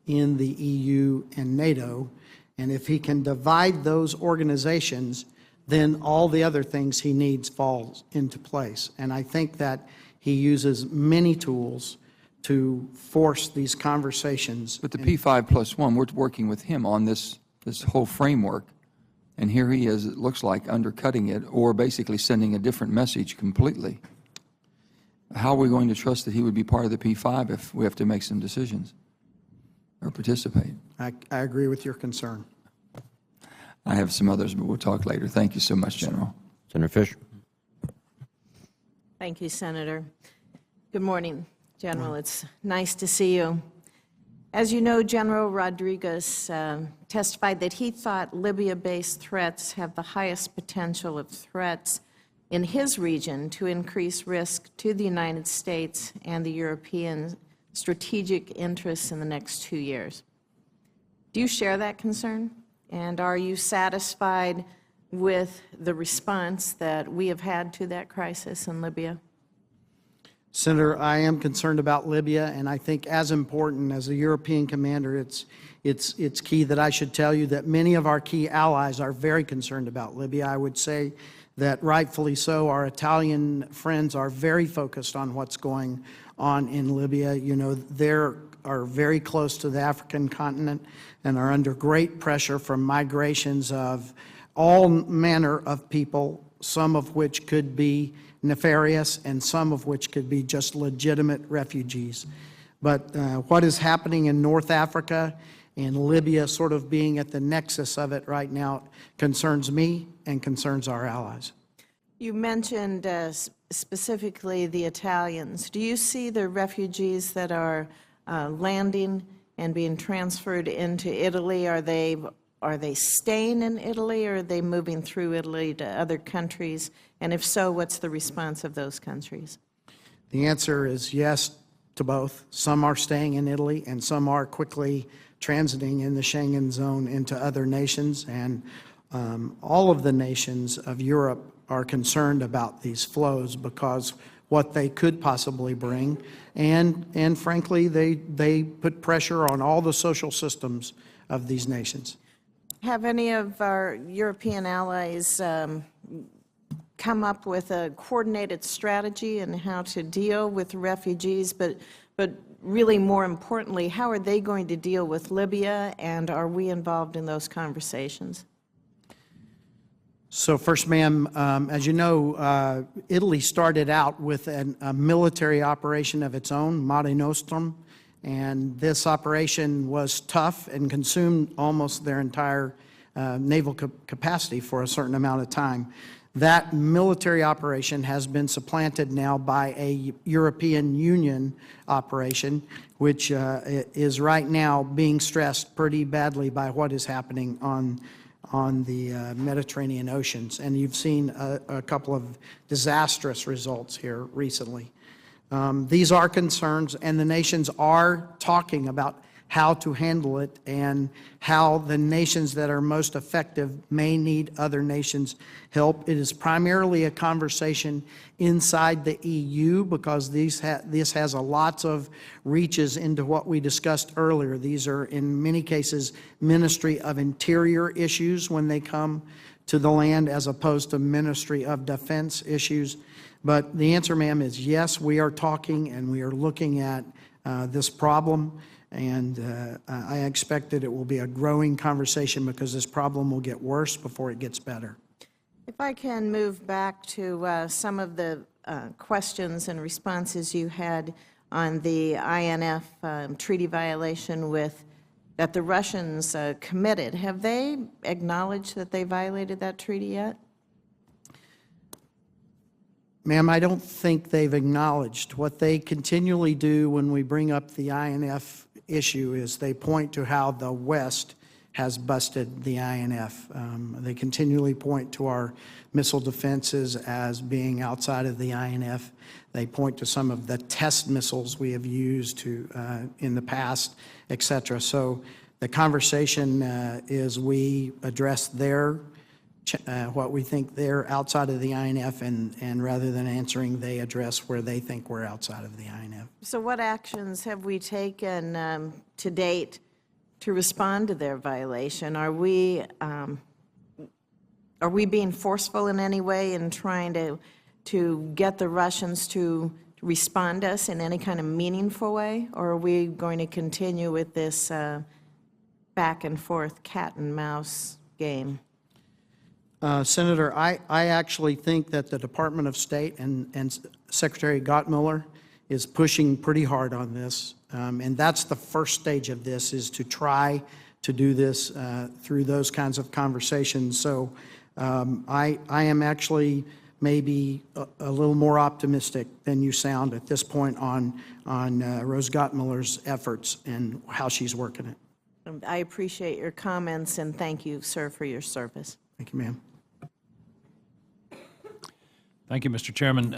C: in the EU and NATO. And if he can divide those organizations, then all the other things he needs falls into place. And I think that he uses many tools to force these conversations.
G: But the P5+1, we're working with him on this whole framework, and here he is, it looks like, undercutting it or basically sending a different message completely. How are we going to trust that he would be part of the P5 if we have to make some decisions or participate?
C: I agree with your concern.
G: I have some others, but we'll talk later. Thank you so much, General.
B: Senator Fisher.
H: Thank you, Senator. Good morning, General. It's nice to see you. As you know, General Rodriguez testified that he thought Libya-based threats have the highest potential of threats in his region to increase risk to the United States and the European strategic interests in the next 2 years. Do you share that concern? And are you satisfied with the response that we have had to that crisis in Libya?
C: Senator, I am concerned about Libya, and I think as important as a European commander, it's key that I should tell you that many of our key allies are very concerned about Libya. I would say that rightfully so. Our Italian friends are very focused on what's going on in Libya. You know, they are very close to the African continent and are under great pressure from migrations of all manner of people, some of which could be nefarious and some of which could be just legitimate refugees. But what is happening in North Africa and Libya sort of being at the nexus of it right now concerns me and concerns our allies.
H: You mentioned specifically the Italians. Do you see the refugees that are landing and being transferred into Italy? Are they staying in Italy, or are they moving through Italy to other countries? And if so, what's the response of those countries?
C: The answer is yes to both. Some are staying in Italy, and some are quickly transiting in the Schengen zone into other nations. And all of the nations of Europe are concerned about these flows because what they could possibly bring. And frankly, they put pressure on all the social systems of these nations.
H: Have any of our European allies come up with a coordinated strategy in how to deal with refugees, but really more importantly, how are they going to deal with Libya, and are we involved in those conversations?
C: So first, ma'am, as you know, Italy started out with a military operation of its own, Mare Nostrum, and this operation was tough and consumed almost their entire naval capacity for a certain amount of time. That military operation has been supplanted now by a European Union operation, which is right now being stressed pretty badly by what is happening on the Mediterranean oceans. And you've seen a couple of disastrous results here recently. These are concerns, and the nations are talking about how to handle it and how the nations that are most effective may need other nations' help. It is primarily a conversation inside the EU because this has a lots of reaches into what we discussed earlier. These are, in many cases, Ministry of Interior issues when they come to the land as opposed to Ministry of Defense issues. But the answer, ma'am, is yes, we are talking and we are looking at this problem. And I expect that it will be a growing conversation because this problem will get worse before it gets better.
H: If I can move back to some of the questions and responses you had on the INF treaty violation that the Russians committed, have they acknowledged that they violated that treaty yet?
C: Ma'am, I don't think they've acknowledged. What they continually do when we bring up the INF issue is they point to how the West has busted the INF. They continually point to our missile defenses as being outside of the INF. They point to some of the test missiles we have used in the past, et cetera. So the conversation is we address what we think they're outside of the INF, and rather than answering, they address where they think we're outside of the INF.
H: So what actions have we taken to date to respond to their violation? Are we being forceful in any way in trying to get the Russians to respond to us in any kind of meaningful way, or are we going to continue with this back and forth cat and mouse game?
C: Senator, I actually think that the Department of State and Secretary Gottmuller is pushing pretty hard on this. And that's the first stage of this, is to try to do this through those kinds of conversations. So I am actually maybe a little more optimistic than you sound at this point on Rose Gottmuller's efforts and how she's working it.
H: I appreciate your comments, and thank you, sir, for your service.
C: Thank you, ma'am.
I: Thank you, Mr. Chairman.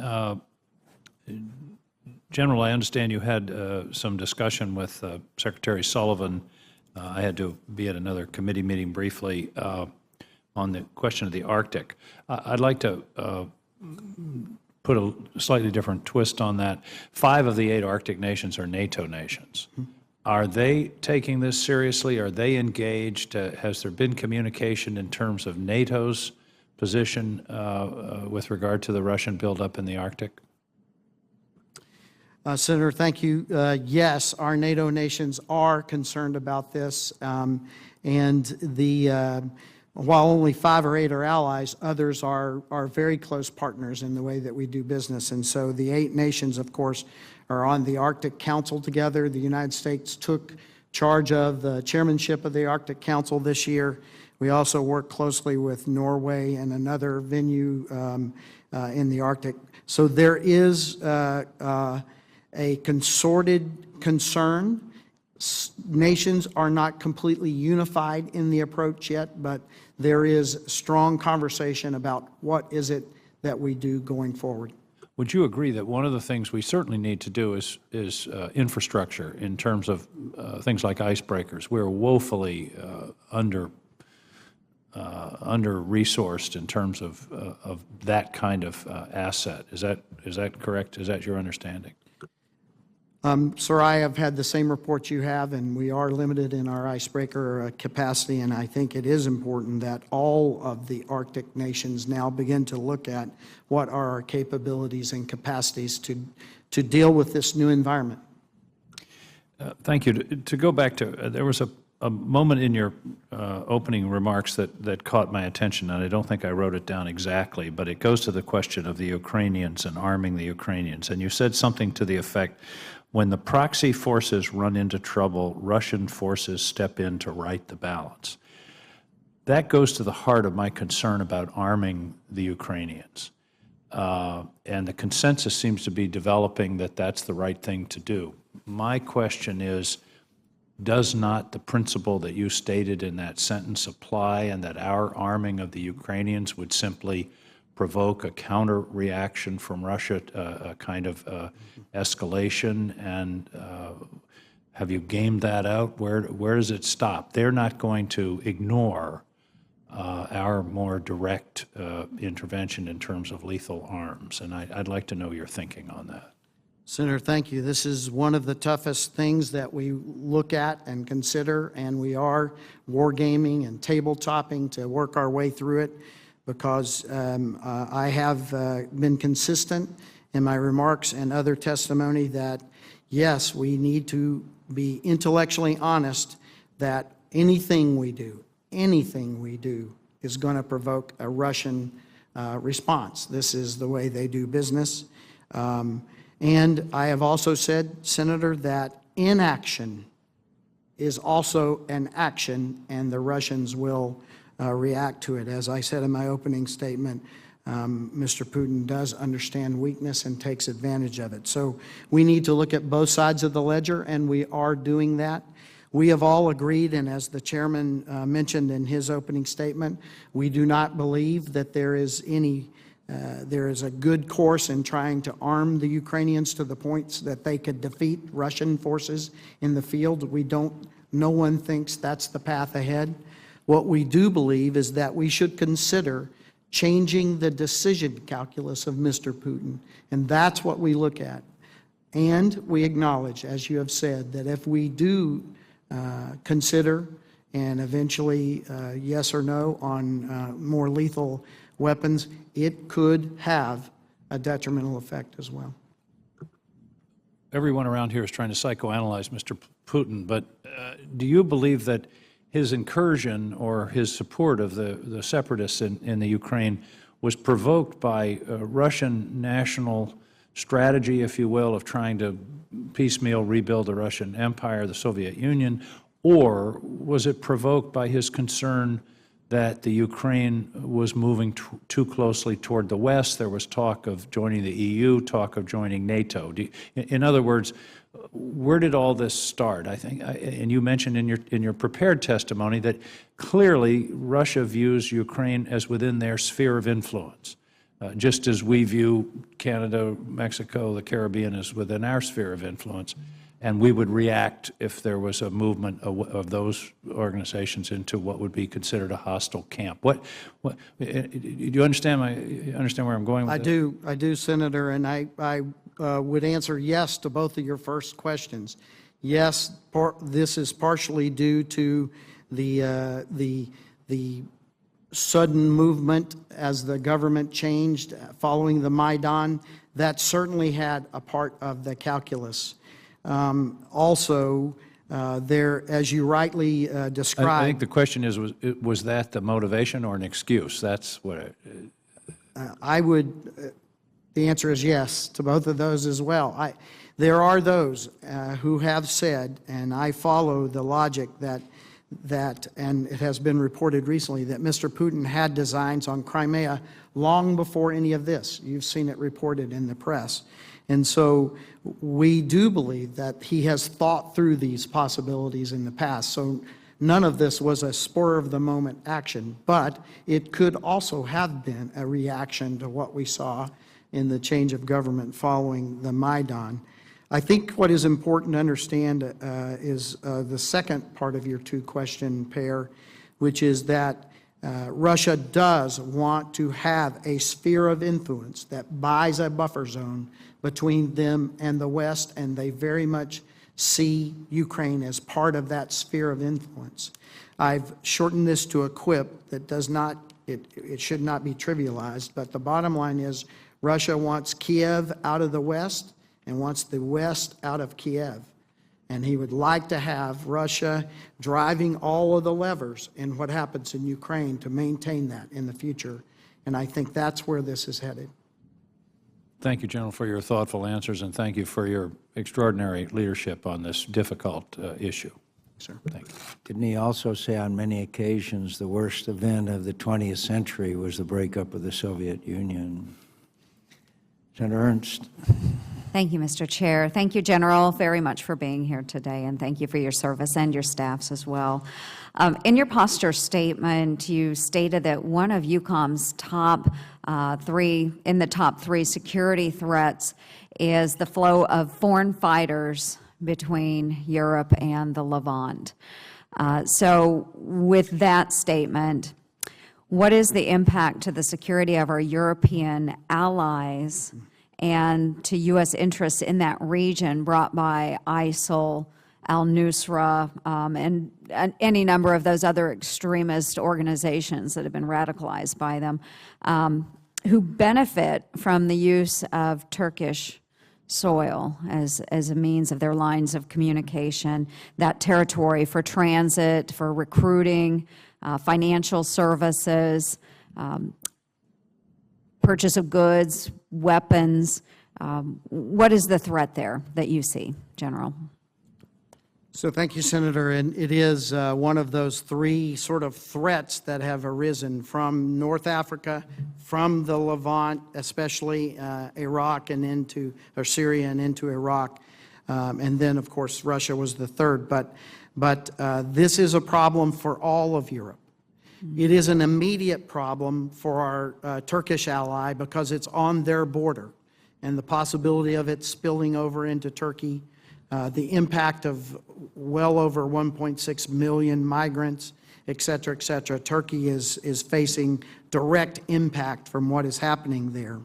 I: General, I understand you had some discussion with Secretary Sullivan. I had to be at another committee meeting briefly on the question of the Arctic. I'd like to put a slightly different twist on that. 5 of the 8 Arctic nations are NATO nations. Are they taking this seriously? Are they engaged? Has there been communication in terms of NATO's position with regard to the Russian buildup in the Arctic?
C: Senator, thank you. Yes, our NATO nations are concerned about this. While only 5 or 8 are allies, others are very close partners in the way that we do business. And so the 8 nations, of course, are on the Arctic Council together. The United States took charge of the chairmanship of the Arctic Council this year. We also work closely with Norway and another venue in the Arctic. So there is a consorted concern. Nations are not completely unified in the approach yet, but there is strong conversation about what is it that we do going forward.
I: Would you agree that one of the things we certainly need to do is infrastructure in terms of things like icebreakers? We're woefully under-resourced in terms of that kind of asset. Is that correct? Is that your understanding?
C: Sir, I have had the same report you have, and we are limited in our icebreaker capacity, and I think it is important that all of the Arctic nations now begin to look at what are our capabilities and capacities to deal with this new environment.
I: Thank you. To go back to, there was a moment in your opening remarks that caught my attention, and I don't think I wrote it down exactly, but it goes to the question of the Ukrainians and arming the Ukrainians. And you said something to the effect, when the proxy forces run into trouble, Russian forces step in to right the balance. that goes to the heart of my concern about arming the Ukrainians. And the consensus seems to be developing that that's the right thing to do. My question is, does not the principle that you stated in that sentence apply, and that our arming of the Ukrainians would simply provoke a counter reaction from Russia, a kind of escalation? And have you gamed that out? Where does it stop? They're not going to ignore our more direct intervention in terms of lethal arms, and I'd like to know your thinking on that.
C: Senator, thank you. This is one of the toughest things that we look at and consider, and we are wargaming and tabletopping to work our way through it, because I have been consistent in my remarks and other testimony that, yes, we need to be intellectually honest that anything we do is going to provoke a Russian response. This is the way they do business. And I have also said, Senator, that inaction is also an action, and the Russians will react to it. As I said in my opening statement, Mr. Putin does understand weakness and takes advantage of it. So we need to look at both sides of the ledger, and we are doing that. We have all agreed, and as the chairman mentioned in his opening statement, we do not believe that there is a good course in trying to arm the Ukrainians to the points that they could defeat Russian forces in the field. No one thinks that's the path ahead. What we do believe is that we should consider changing the decision calculus of Mr. Putin, and that's what we look at. And we acknowledge, as you have said, that if we do consider and eventually yes or no on more lethal weapons, it could have a detrimental effect as well.
I: Everyone around here is trying to psychoanalyze Mr. Putin, but do you believe that his incursion or his support of the separatists in the Ukraine was provoked by Russian national strategy, if you will, of trying to piecemeal rebuild the Russian Empire, the Soviet Union, or was it provoked by his concern that the Ukraine was moving too closely toward the West? There was talk of joining the EU, talk of joining NATO. In other words, where did all this start? I think, and you mentioned in your prepared testimony that clearly Russia views Ukraine as within their sphere of influence, just as we view Canada, Mexico, the Caribbean as within our sphere of influence, and we would react if there was a movement of those organizations into what would be considered a hostile camp. Do you understand where I'm going with this?
C: I do, Senator, and I would answer yes to both of your first questions. Yes, this is partially due to the sudden movement as the government changed following the Maidan. That certainly had a part of the calculus. Also, there, as you rightly described,
I: I think the question is, was that the motivation or an excuse? That's what
C: I would. The answer is yes to both of those as well. There are those who have said, and I follow the logic that, and it has been reported recently, that Mr. Putin had designs on Crimea long before any of this. You've seen it reported in the press. And so we do believe that he has thought through these possibilities in the past. So none of this was a spur-of-the-moment action, but it could also have been a reaction to what we saw in the change of government following the Maidan. I think what is important to understand is the second part of your two-question pair, which is that Russia does want to have a sphere of influence that buys a buffer zone between them and the West, and they very much see Ukraine as part of that sphere of influence. I've shortened this to a quip that does not, it should not be trivialized, but the bottom line is Russia wants Kiev out of the West and wants the West out of Kiev. And he would like to have Russia driving all of the levers in what happens in Ukraine to maintain that in the future. And I think that's where this is headed.
I: Thank you, General, for your thoughtful answers, and thank you for your extraordinary leadership on this difficult issue.
C: Sir.
I: Thank you.
A: Didn't he also say on many occasions the worst event of the 20th century was the breakup of the Soviet Union? Senator Ernst.
J: Thank you, Mr. Chair. Thank you, General, very much for being here today, and thank you for your service and your staffs as well. In your posture statement, you stated that one of EUCOM's top three security threats is the flow of foreign fighters between Europe and the Levant. So with that statement, what is the impact to the security of our European allies and to U.S. interests in that region brought by ISIL, al-Nusra, and any number of those other extremist organizations that have been radicalized by them, who benefit from the use of Turkish soil as a means of their lines of communication, that territory for transit, for recruiting, financial services, purchase of goods, weapons. What is the threat there that you see, General?
C: So thank you, Senator. And it is one of those three sort of threats that have arisen from North Africa, from the Levant, especially Iraq and into, or Syria and into Iraq. And then, of course, Russia was the third. But this is a problem for all of Europe. It is an immediate problem for our Turkish ally because it's on their border, and the possibility of it spilling over into Turkey, the impact of well over 1.6 million migrants, et cetera, et cetera. Turkey is facing direct impact from what is happening there.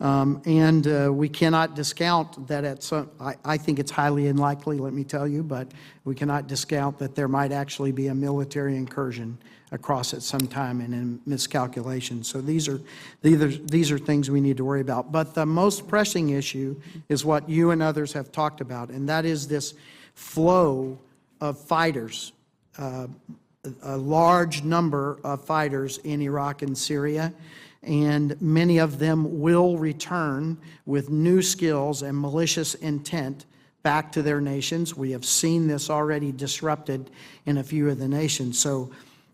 C: And we cannot discount that at some, I think it's highly unlikely, let me tell you, but we cannot discount that there might actually be a military incursion across at some time and in miscalculation. So these are things we need to worry about. But the most pressing issue is what you and others have talked about, and that is this flow of fighters, a large number of fighters in Iraq and Syria, and many of them will return with new skills and malicious intent back to their nations. We have seen this already disrupted in a few of the nations. So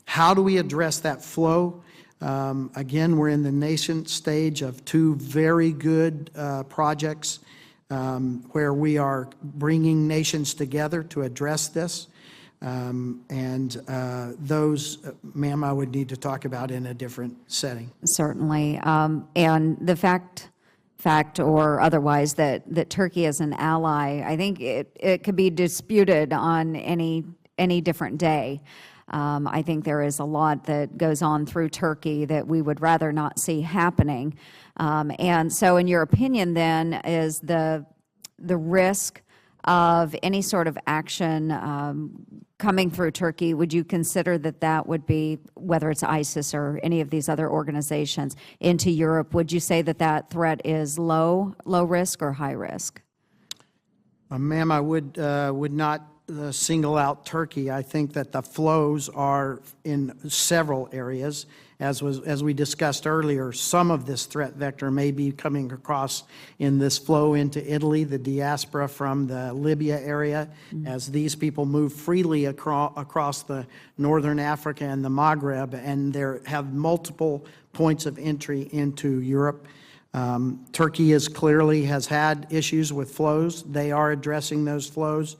C: how do we address that flow? Again, we're in the nascent stage of two very good projects where we are bringing nations together to address this. Those, ma'am, I would need to talk about in a different setting.
J: Certainly. And the fact or otherwise that Turkey is an ally, I think it could be disputed on any different day. I think there is a lot that goes on through Turkey that we would rather not see happening. And so in your opinion then, is the risk of any sort of action coming through Turkey, would you consider that would be, whether it's ISIS or any of these other organizations, into Europe, would you say that threat is low risk or high risk?
C: Ma'am, I would not single out Turkey. I think that the flows are in several areas. As we discussed earlier, some of this threat vector may be coming across in this flow into Italy, the diaspora from the Libya area, as these people move freely across the northern Africa and the Maghreb, and they have multiple points of entry into Europe. Turkey clearly has had issues with flows. They are addressing those flows.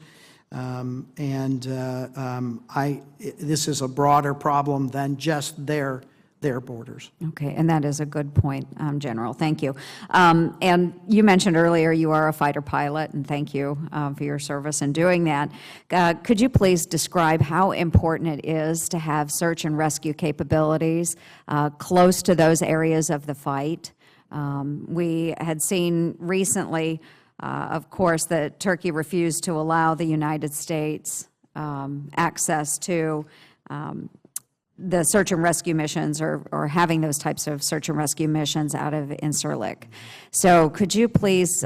C: This is a broader problem than just their borders.
J: Okay, and that is a good point, General. Thank you. And you mentioned earlier you are a fighter pilot, and thank you for your service in doing that. Could you please describe how important it is to have search and rescue capabilities close to those areas of the fight? We had seen recently, of course, that Turkey refused to allow the United States access to the search and rescue missions or having those types of search and rescue missions out of Incirlik. So could you please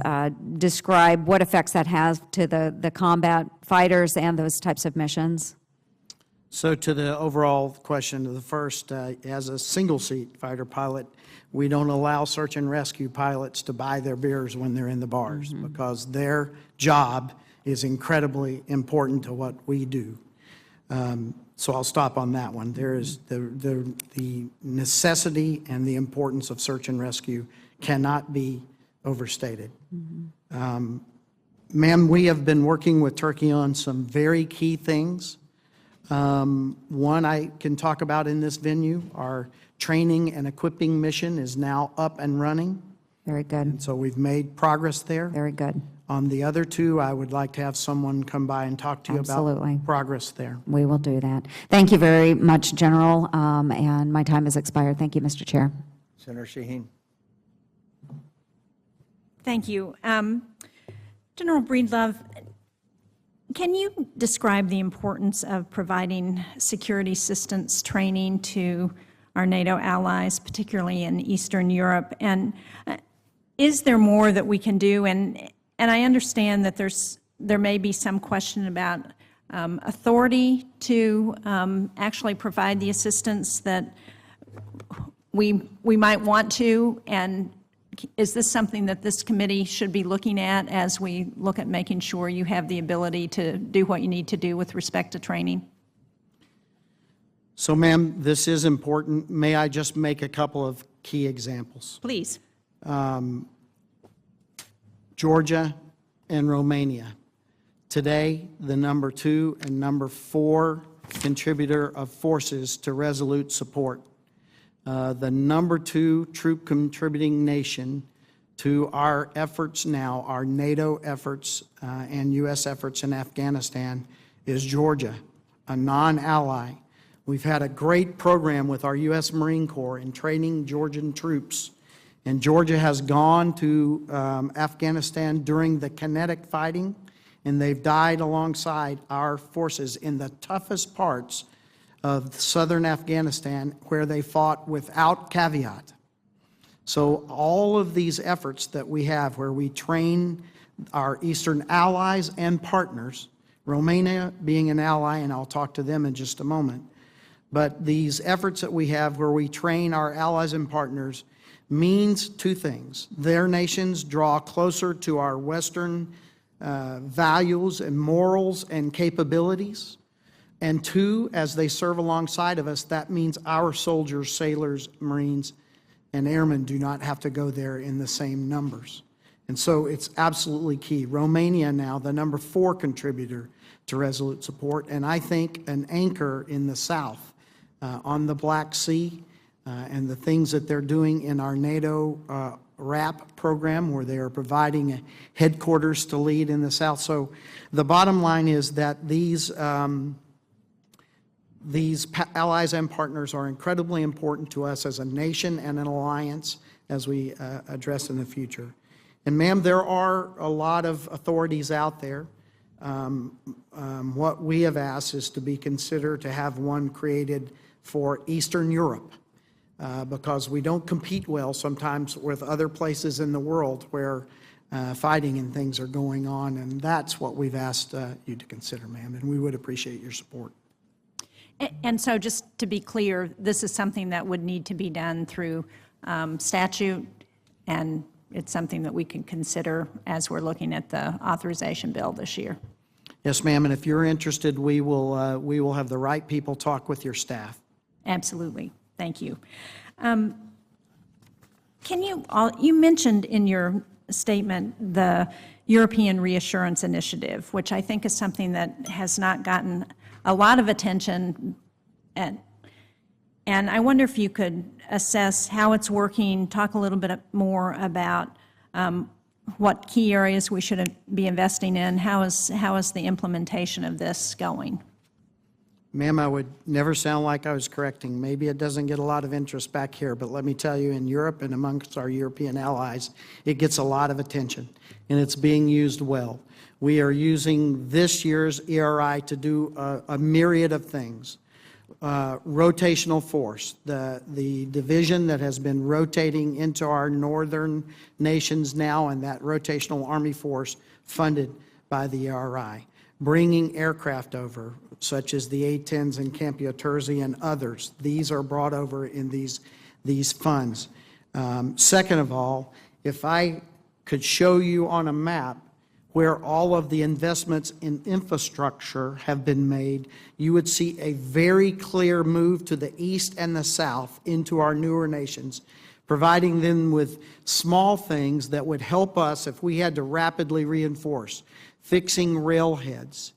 J: describe what effects that has to the combat fighters and those types of missions?
C: So to the overall question of the first, as a single-seat fighter pilot, we don't allow search and rescue pilots to buy their beers when they're in the bars because their job is incredibly important to what we do. So I'll stop on that one. There is the necessity and the importance of search and rescue cannot be overstated. Ma'am, we have been working with Turkey on some very key things. One I can talk about in this venue, our training and equipping mission is now up and running.
J: Very good.
C: So we've made progress there.
J: Very good.
C: On the other two, I would like to have someone come by and talk to you
J: Absolutely.
C: about progress there.
J: We will do that. Thank you very much, General, and my time has expired. Thank you, Mr. Chair.
A: Senator Shaheen.
K: Thank you. General Breedlove, can you describe the importance of providing security assistance training to our NATO allies, particularly in Eastern Europe? And is there more that we can do? And I understand that there may be some question about authority to actually provide the assistance that we might want to, and is this something that this committee should be looking at as we look at making sure you have the ability to do what you need to do with respect to training?
C: So, ma'am, this is important. May I just make a couple of key examples?
K: Please.
C: Georgia and Romania. Today, the number 2 and number 4 contributor of forces to Resolute support. The number 2 troop contributing nation to our efforts now, our NATO efforts and U.S. efforts in Afghanistan, is Georgia, a non-ally. We've had a great program with our U.S. Marine Corps in training Georgian troops, and Georgia has gone to Afghanistan during the kinetic fighting, and they've died alongside our forces in the toughest parts of southern Afghanistan, where they fought without caveat. So all of these efforts that we have where we train our Eastern allies and partners, Romania being an ally, and I'll talk to them in just a moment, but these efforts that we have where we train our allies and partners means two things. Their nations draw closer to our Western values and morals and capabilities. And two, as they serve alongside of us, that means our soldiers, sailors, Marines, and airmen do not have to go there in the same numbers. And so it's absolutely key. Romania now, the number 4 contributor to Resolute support, and I think an anchor in the South on the Black Sea, and the things that they're doing in our NATO RAP program, where they are providing a headquarters to lead in the South. So the bottom line is that these allies and partners are incredibly important to us as a nation and an alliance as we address in the future. And ma'am, there are a lot of authorities out there. What we have asked is to be considered to have one created for Eastern Europe, because we don't compete well sometimes with other places in the world where fighting and things are going on, and that's what we've asked you to consider, ma'am, and we would appreciate your support.
K: And so just to be clear, this is something that would need to be done through statute, and it's something that we can consider as we're looking at the authorization bill this year.
C: Yes, ma'am, and if you're interested, we will have the right people talk with your staff.
K: Absolutely. Thank you. Can you mentioned in your statement the European Reassurance Initiative, which I think is something that has not gotten a lot of attention, and I wonder if you could assess how it's working, talk a little bit more about what key areas we should be investing in. How is the implementation of this going?
C: Ma'am, I would never sound like I was correcting. Maybe it doesn't get a lot of interest back here, but let me tell you, in Europe and amongst our European allies, it gets a lot of attention, and it's being used well. We are using this year's ERI to do a myriad of things. Rotational force, the division that has been rotating into our northern nations now, and that rotational Army force funded by the ERI. Bringing aircraft over, such as the A-10s and Campiotturzi and others. These are brought over in these funds. Second of all, if I could show you on a map where all of the investments in infrastructure have been made, you would see a very clear move to the east and the south into our newer nations, providing them with small things that would help us if we had to rapidly reinforce, fixing railheads,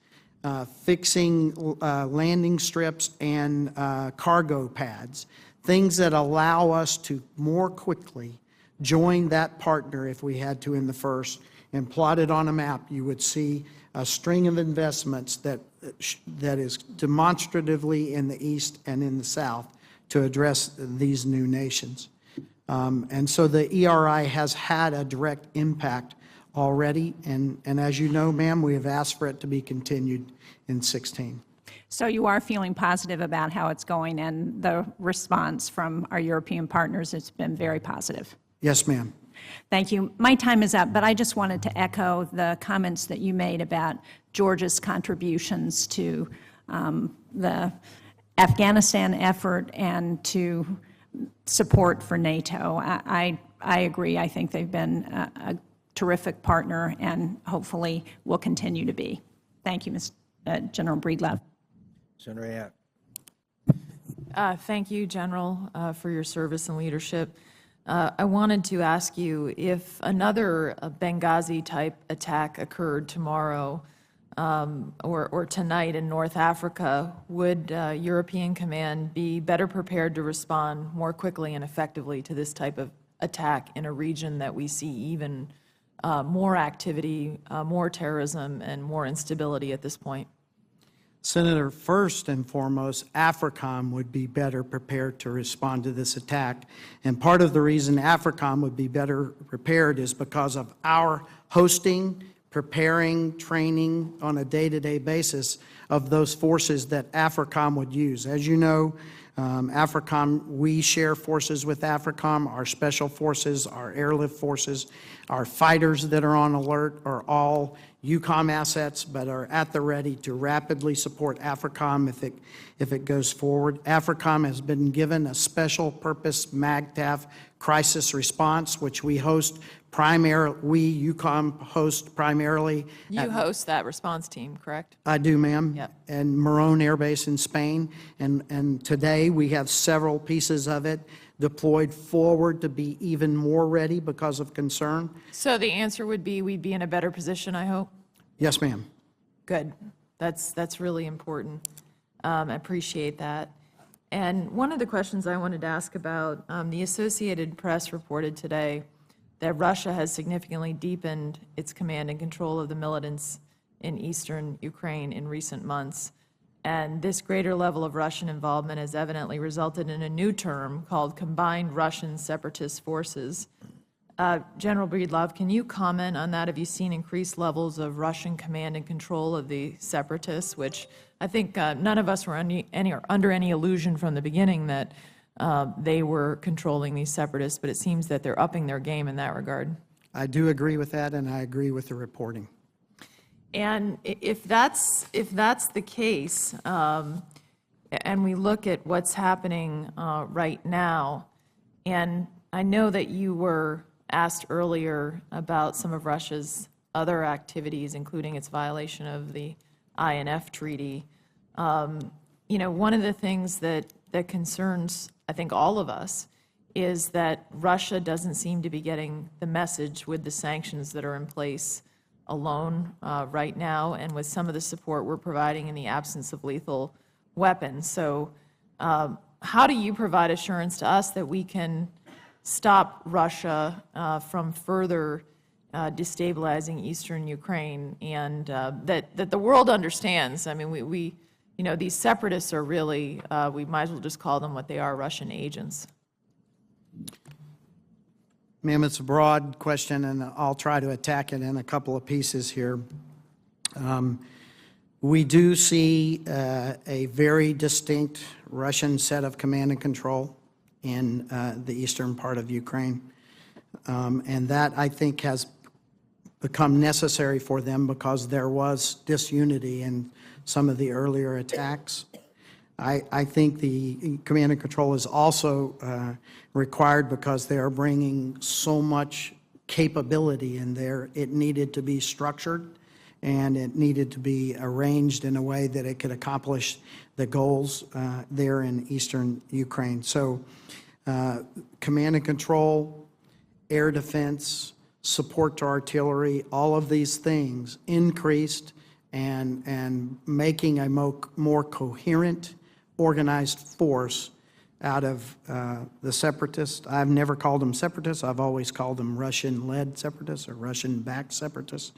C: fixing landing strips and cargo pads, things that allow us to more quickly join that partner if we had to in the first. And plotted on a map, you would see a string of investments that is demonstratively in the east and in the south to address these new nations. And so the ERI has had a direct impact already, and as you know, ma'am, we have asked for it to be continued in 16.
K: So you are feeling positive about how it's going, and the response from our European partners has been very positive?
C: Yes, ma'am.
K: Thank you. My time is up, but I just wanted to echo the comments that you made about Georgia's contributions to the Afghanistan effort and to support for NATO. I agree. I think they've been a terrific partner and hopefully will continue to be. Thank you, General Breedlove.
A: Senator
L: Yatt. Thank you, General, for your service and leadership. I wanted to ask you if another Benghazi-type attack occurred tomorrow or tonight in North Africa, would European Command be better prepared to respond more quickly and effectively to this type of attack in a region that we see even more activity, more terrorism, and more instability at this point?
C: Senator, first and foremost, AFRICOM would be better prepared to respond to this attack. And part of the reason AFRICOM would be better prepared is because of our hosting, preparing, training on a day-to-day basis of those forces that AFRICOM would use. As you know, AFRICOM, we share forces with AFRICOM. Our special forces, our airlift forces, our fighters that are on alert are all EUCOM assets, but are at the ready to rapidly support AFRICOM if it goes forward. AFRICOM has been given a special purpose MAGTF crisis response, which we host EUCOM host primarily.
L: You host that response team, correct?
C: I do, ma'am.
L: Yep.
C: And Morón Air Base in Spain. And today we have several pieces of it deployed forward to be even more ready because of concern.
L: So the answer would be we'd be in a better position, I hope?
C: Yes, ma'am.
L: Good. That's really important. I appreciate that. And one of the questions I wanted to ask about, the Associated Press reported today that Russia has significantly deepened its command and control of the militants in eastern Ukraine in recent months. And this greater level of Russian involvement has evidently resulted in a new term called Combined Russian Separatist Forces. General Breedlove, can you comment on that? Have you seen increased levels of Russian command and control of the separatists, which I think none of us were under any illusion from the beginning that they were controlling these separatists, but it seems that they're upping their game in that regard.
C: I do agree with that, and I agree with the reporting.
L: And if that's the case, and we look at what's happening right now, and I know that you were asked earlier about some of Russia's other activities, including its violation of the INF Treaty. You know, one of the things that concerns, I think, all of us is that Russia doesn't seem to be getting the message with the sanctions that are in place alone right now, and with some of the support we're providing in the absence of lethal weapons. So how do you provide assurance to us that we can stop Russia from further destabilizing eastern Ukraine, and that the world understands? I mean, we you know, these separatists are really, we might as well just call them what they are, Russian agents.
C: Ma'am, it's a broad question, and I'll try to attack it in a couple of pieces here. We do see a very distinct Russian set of command and control in the eastern part of Ukraine, and that, I think, has become necessary for them because there was disunity in some of the earlier attacks. I think the command and control is also required because they are bringing so much capability in there. It needed to be structured, and it needed to be arranged in a way that it could accomplish the goals there in eastern Ukraine. So command and control, air defense, support to artillery, all of these things increased, and making a more coherent, organized force out of the separatists. I've never called them separatists. I've always called them Russian-led separatists or Russian-backed separatists.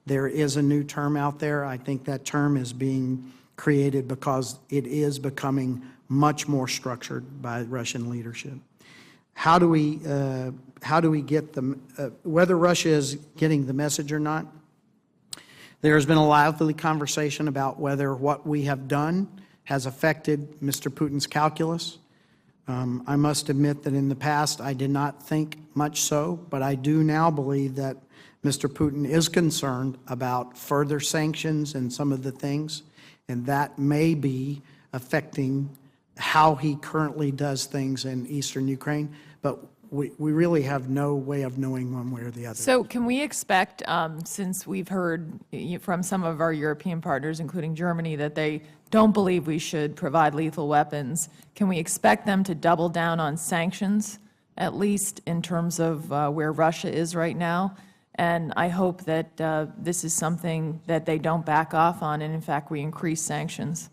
C: There is a new term out there. I think that term is being created because it is becoming much more structured by Russian leadership. How do we get them, whether Russia is getting the message or not? There has been a lively conversation about whether what we have done has affected Mr. Putin's calculus. I must admit that in the past I did not think much so, but I do now believe that Mr. Putin is concerned about further sanctions and some of the things, and that may be affecting how he currently does things in eastern Ukraine, but we really have no way of knowing one way or the other.
L: So can we expect, since we've heard from some of our European partners, including Germany, that they don't believe we should provide lethal weapons, can we expect them to double down on sanctions, at least in terms of where Russia is right now? And I hope that this is something that they don't back off on, and in fact we increase sanctions.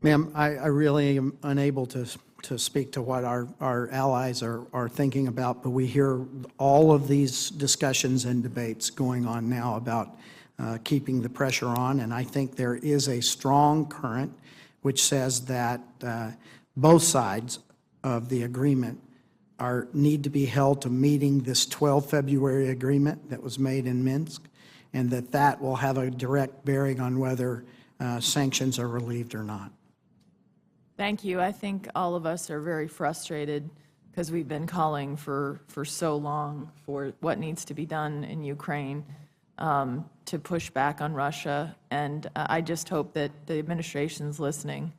C: Ma'am, I really am unable to speak to what our allies are thinking about, but we hear all of these discussions and debates going on now about keeping the pressure on, and I think there is a strong current which says that both sides of the agreement need to be held to meeting this 12 February agreement that was made in Minsk, and that will have a direct bearing on whether sanctions are relieved or not.
L: Thank you. I think all of us are very frustrated because we've been calling for so long for what needs to be done in Ukraine to push back on Russia. And I just hope that the administration's listening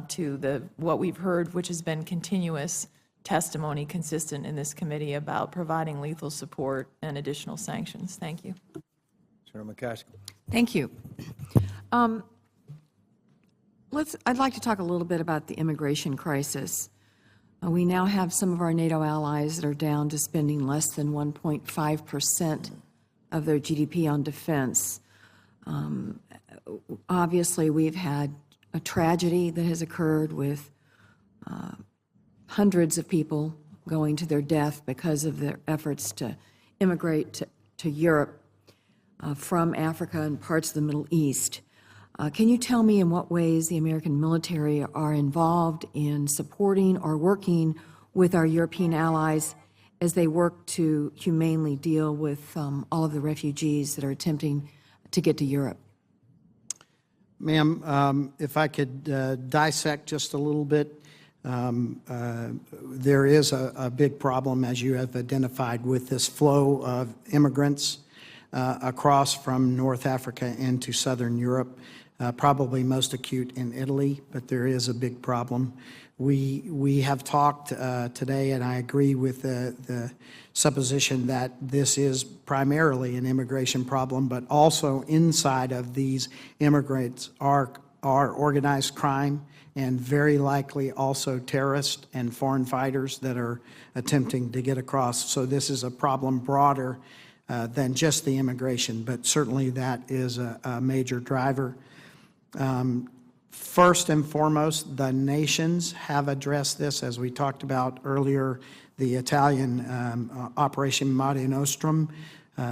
L: to what we've heard, which has been continuous testimony consistent in this committee about providing lethal support and additional sanctions. Thank you.
A: Senator McCaskill.
M: Thank you. I'd like to talk a little bit about the immigration crisis. We now have some of our NATO allies that are down to spending less than 1.5% of their GDP on defense. Obviously, we've had a tragedy that has occurred with hundreds of people going to their death because of their efforts to immigrate to Europe from Africa and parts of the Middle East. Can you tell me in what ways the American military are involved in supporting or working with our European allies as they work to humanely deal with all of the refugees that are attempting to get to Europe?
C: Ma'am, if I could dissect just a little bit, there is a big problem, as you have identified, with this flow of immigrants across from North Africa into Southern Europe. Probably most acute in Italy, but there is a big problem. We have talked today, and I agree with the supposition that this is primarily an immigration problem, but also inside of these immigrants are organized crime and very likely also terrorists and foreign fighters that are attempting to get across. So this is a problem broader than just the immigration, but certainly that is a major driver. First and foremost, the nations have addressed this, as we talked about earlier. The Italian Operation Mare Nostrum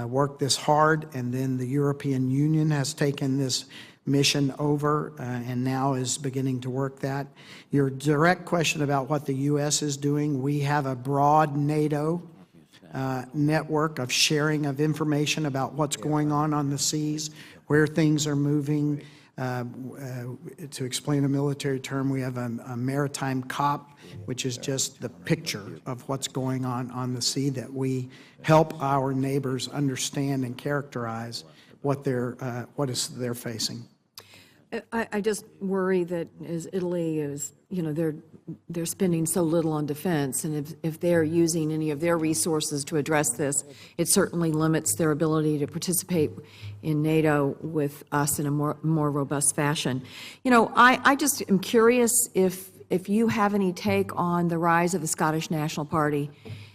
C: worked this hard, and then the European Union has taken this mission over and now is beginning to work that. Your direct question about what the U.S. is doing, we have a broad NATO network of sharing of information about what's going on the seas, where things are moving. To explain a military term, we have a maritime COP, which is just the picture of what's going on the sea, that we help our neighbors understand and characterize what they're facing.
M: I just worry that as Italy is, they're spending so little on defense, and if they're using any of their resources to address this, it certainly limits their ability to participate in NATO with us in a more robust fashion. I just am curious if you have any take on the rise of the Scottish National Party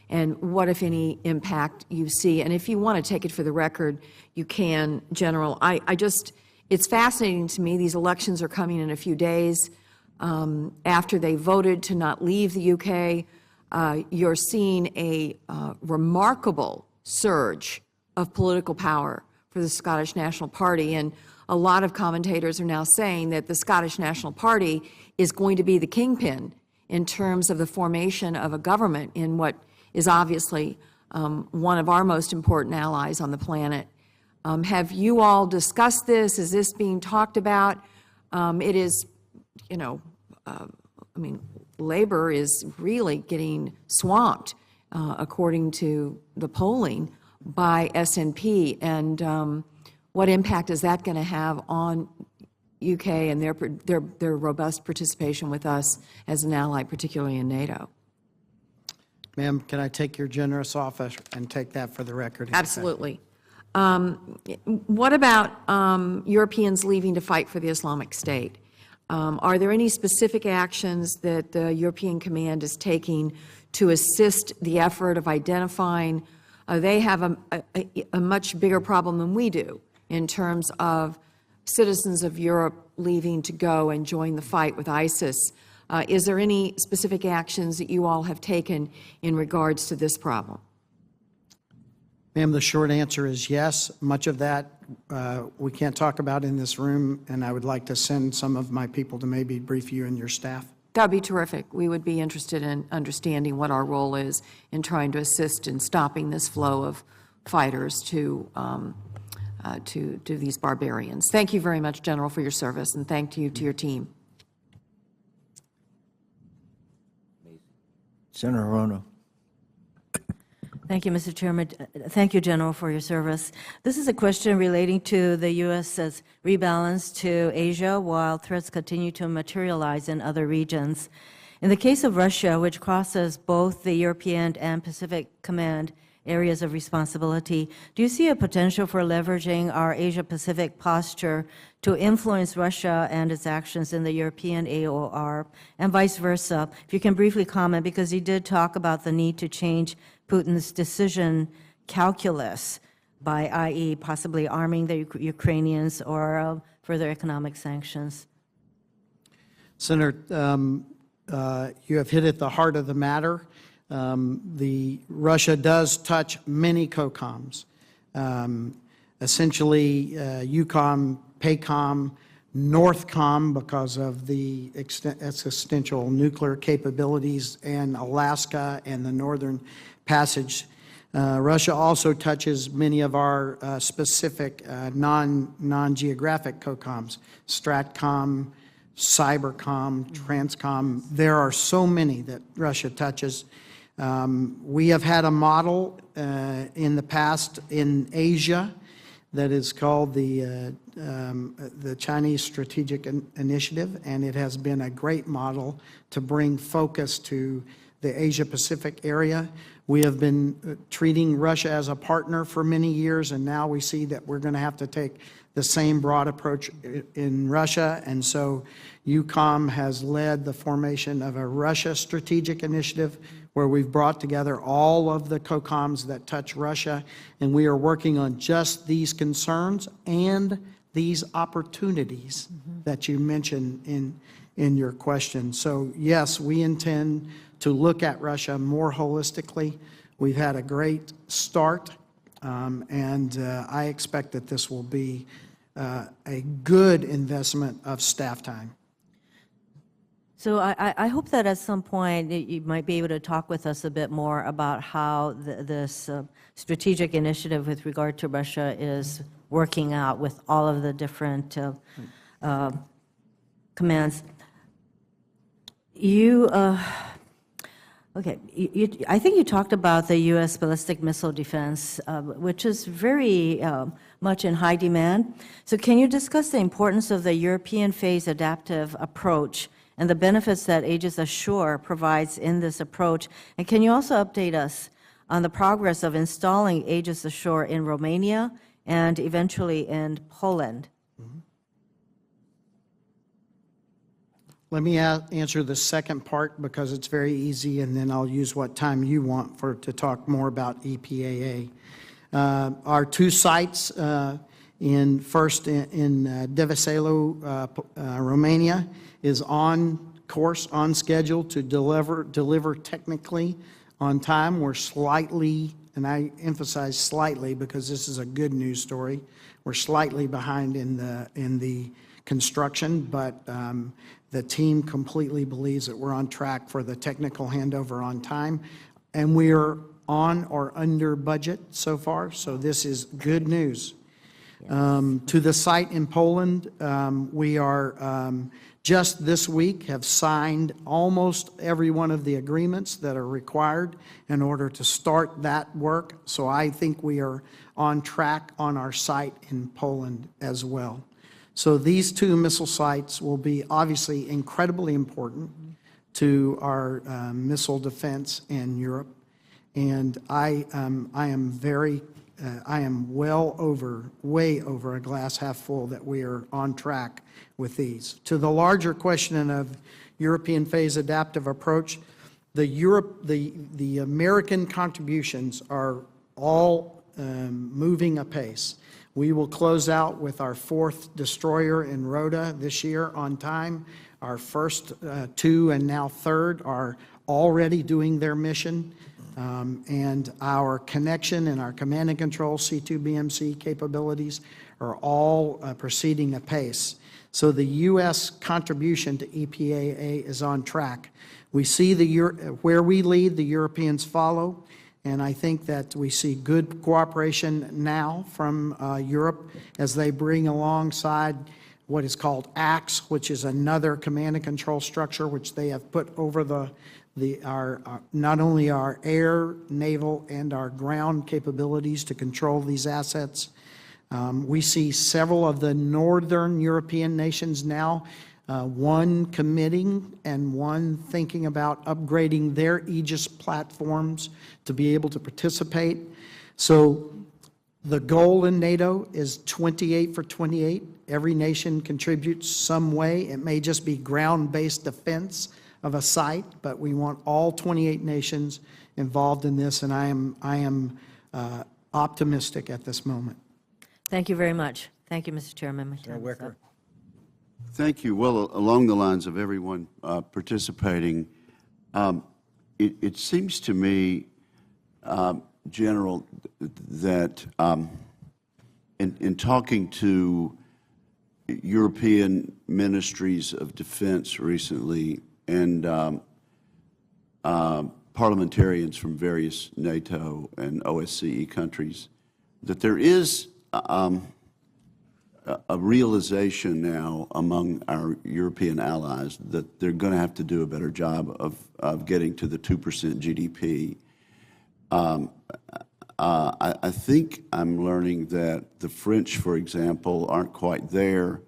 M: and what, if any, impact you see. And if you want to take it for the record, you can, General. It's fascinating to me. These elections are coming in a few days. After they voted to not leave the UK, you're seeing a remarkable surge of political power for the Scottish National Party. And a lot of commentators are now saying that the Scottish National Party is going to be the kingpin in terms of the formation of a government in what is obviously one of our most important allies on the planet. Have you all discussed this? Is this being talked about? It is, Labor is really getting swamped, according to the polling, by SNP. And what impact is that going to have on UK and their robust participation with us as an ally, particularly in NATO?
C: Ma'am, can I take your generous offer and take that for the record?
M: Absolutely. What about Europeans leaving to fight for the Islamic State? Are there any specific actions that the European Command is taking to assist the effort of identifying? They have a much bigger problem than we do in terms of citizens of Europe leaving to go and join the fight with ISIS. Is there any specific actions that you all have taken in regards to this problem?
C: Ma'am, the short answer is yes. Much of that we can't talk about in this room, and I would like to send some of my people to maybe brief you and your staff.
M: That would be terrific. We would be interested in understanding what our role is in trying to assist in stopping this flow of fighters to these barbarians. Thank you very much, General, for your service, and thank you to your team.
A: Senator Rono.
N: Thank you, Mr. Chairman. Thank you, General, for your service. This is a question relating to the U.S.'s rebalance to Asia while threats continue to materialize in other regions. In the case of Russia, which crosses both the European and Pacific Command areas of responsibility, do you see a potential for leveraging our Asia-Pacific posture to influence Russia and its actions in the European AOR, and vice versa? If you can briefly comment, because you did talk about the need to change Putin's decision calculus by, i.e., possibly arming the Ukrainians or further economic sanctions.
C: Senator, you have hit at the heart of the matter. Russia does touch many COCOMs. Essentially, EUCOM, PACOM, NORTHCOM because of the existential nuclear capabilities, and Alaska and the Northern Passage. Russia also touches many of our specific non-geographic COCOMs, STRATCOM, CyberCom, TRANSCOM. There are so many that Russia touches. We have had a model in the past in Asia that is called the Chinese Strategic Initiative, and it has been a great model to bring focus to the Asia-Pacific area. We have been treating Russia as a partner for many years, and now we see that we're going to have to take the same broad approach in Russia, and so EUCOM has led the formation of a Russia Strategic Initiative where we've brought together all of the COCOMs that touch Russia, and we are working on just these concerns and these opportunities that you mentioned in your question. So yes, we intend to look at Russia more holistically. We've had a great start, and I expect that this will be a good investment of staff time.
N: So I hope that at some point you might be able to talk with us a bit more about how this strategic initiative with regard to Russia is working out with all of the different commands. You Okay, I think you talked about the U.S. ballistic missile defense, which is very much in high demand. So can you discuss the importance of the European phase adaptive approach and the benefits that Aegis Ashore provides in this approach? And can you also update us on the progress of installing Aegis Ashore in Romania and eventually in Poland?
C: Let me answer the second part because it's very easy, and then I'll use what time you want to talk more about EPAA. Our two sites, first in Deveselu, Romania, is on course, on schedule to deliver technically on time. We're slightly, and I emphasize slightly because this is a good news story, we're slightly behind in the construction, but the team completely believes that we're on track for the technical handover on time, and we are on or under budget so far, so this is good news. To the site in Poland, we are just this week have signed almost every one of the agreements that are required in order to start that work, so I think we are on track on our site in Poland as well. So these two missile sites will be obviously incredibly important to our missile defense in Europe, and I am way over a glass half full that we are on track with these. To the larger question of European phase adaptive approach, the American contributions are all moving apace. We will close out with our 4th destroyer in Rhoda this year on time. Our first 2 and now 3rd are already doing their mission. And our connection and our command and control C2BMC capabilities are all proceeding apace. So the U.S. contribution to EPAA is on track. We see where we lead, the Europeans follow. And I think that we see good cooperation now from Europe as they bring alongside what is called ACTS, which is another command and control structure which they have put over not only our air, naval, and our ground capabilities to control these assets. We see several of the northern European nations now, one committing and one thinking about upgrading their Aegis platforms to be able to participate. So the goal in NATO is 28 for 28. Every nation contributes some way. It may just be ground-based defense of a site, but we want all 28 nations involved in this, and I am optimistic at this moment.
N: Thank you very much. Thank you, Mr. Chairman.
O: Thank you. Well, along the lines of everyone participating, it seems to me, General, that in talking to European ministries of defense recently and parliamentarians from various NATO and OSCE countries, that there is a realization now among our European allies that they're going to have to do a better job of getting to the 2% GDP. I think I'm learning that the French, for example, aren't quite there,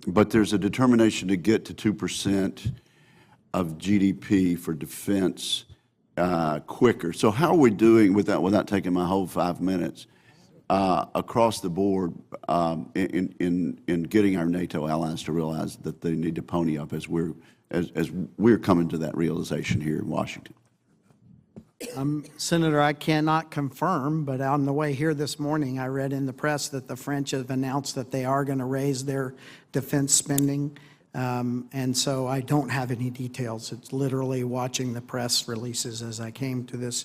O: but there's a determination to get to 2% of GDP for defense quicker. So how are we doing with that, without taking my whole 5 minutes, across the board in getting our NATO allies to realize that they need to pony up as we're coming to that realization here in Washington?
C: Senator, I cannot confirm, but on the way here this morning, I read in the press that the French have announced that they are going to raise their defense spending, and so I don't have any details. It's literally watching the press releases as I came to this.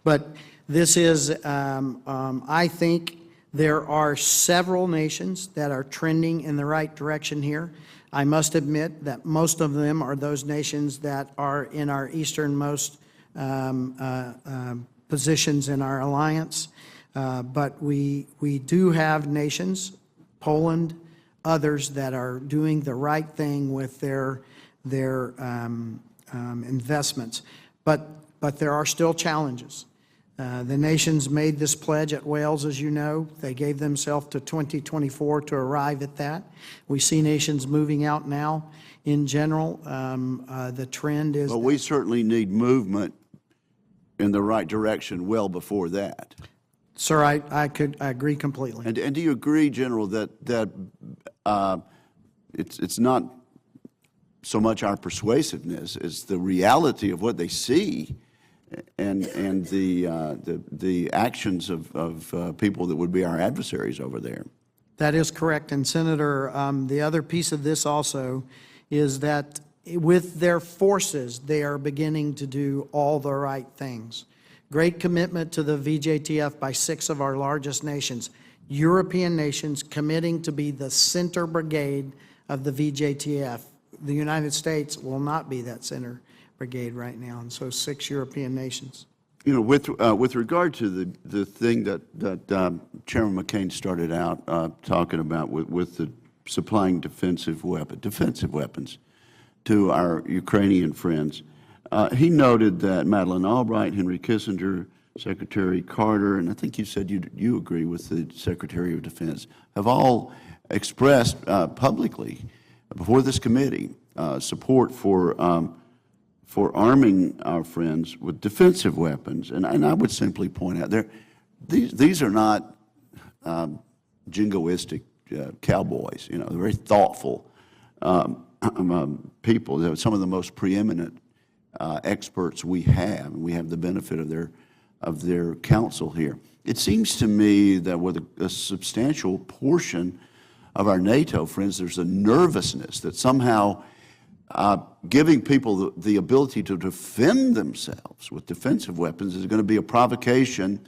C: But this is, I think there are several nations that are trending in the right direction here. I must admit that most of them are those nations that are in our easternmost positions in our alliance, but we do have nations, Poland, others that are doing the right thing with their investments. But there are still challenges. The nations made this pledge at Wales, as you know. They gave themselves to 2024 to arrive at that. We see nations moving out now. In general, the trend is...
O: But we certainly need movement in the right direction well before that.
C: Sir, I agree completely.
O: And do you agree, General, that it's not so much our persuasiveness as the reality of what they see and the actions of people that would be our adversaries over there?
C: That is correct. And Senator, the other piece of this also is that with their forces, they are beginning to do all the right things. Great commitment to the VJTF by 6 of our largest nations, European nations committing to be the center brigade of the VJTF. The United States will not be that center brigade right now, and so 6 European nations.
O: You know, with regard to the thing that Chairman McCain started out talking about with the supplying defensive weapons to our Ukrainian friends, he noted that Madeleine Albright, Henry Kissinger, Secretary Carter, and I think you said you agree with the Secretary of Defense, have all expressed publicly before this committee support for arming our friends with defensive weapons. And I would simply point out, these are not jingoistic cowboys. You know, they're very thoughtful people. They're some of the most preeminent experts we have, and we have the benefit of their counsel here. It seems to me that with a substantial portion of our NATO friends, there's a nervousness that somehow giving people the ability to defend themselves with defensive weapons is going to be a provocation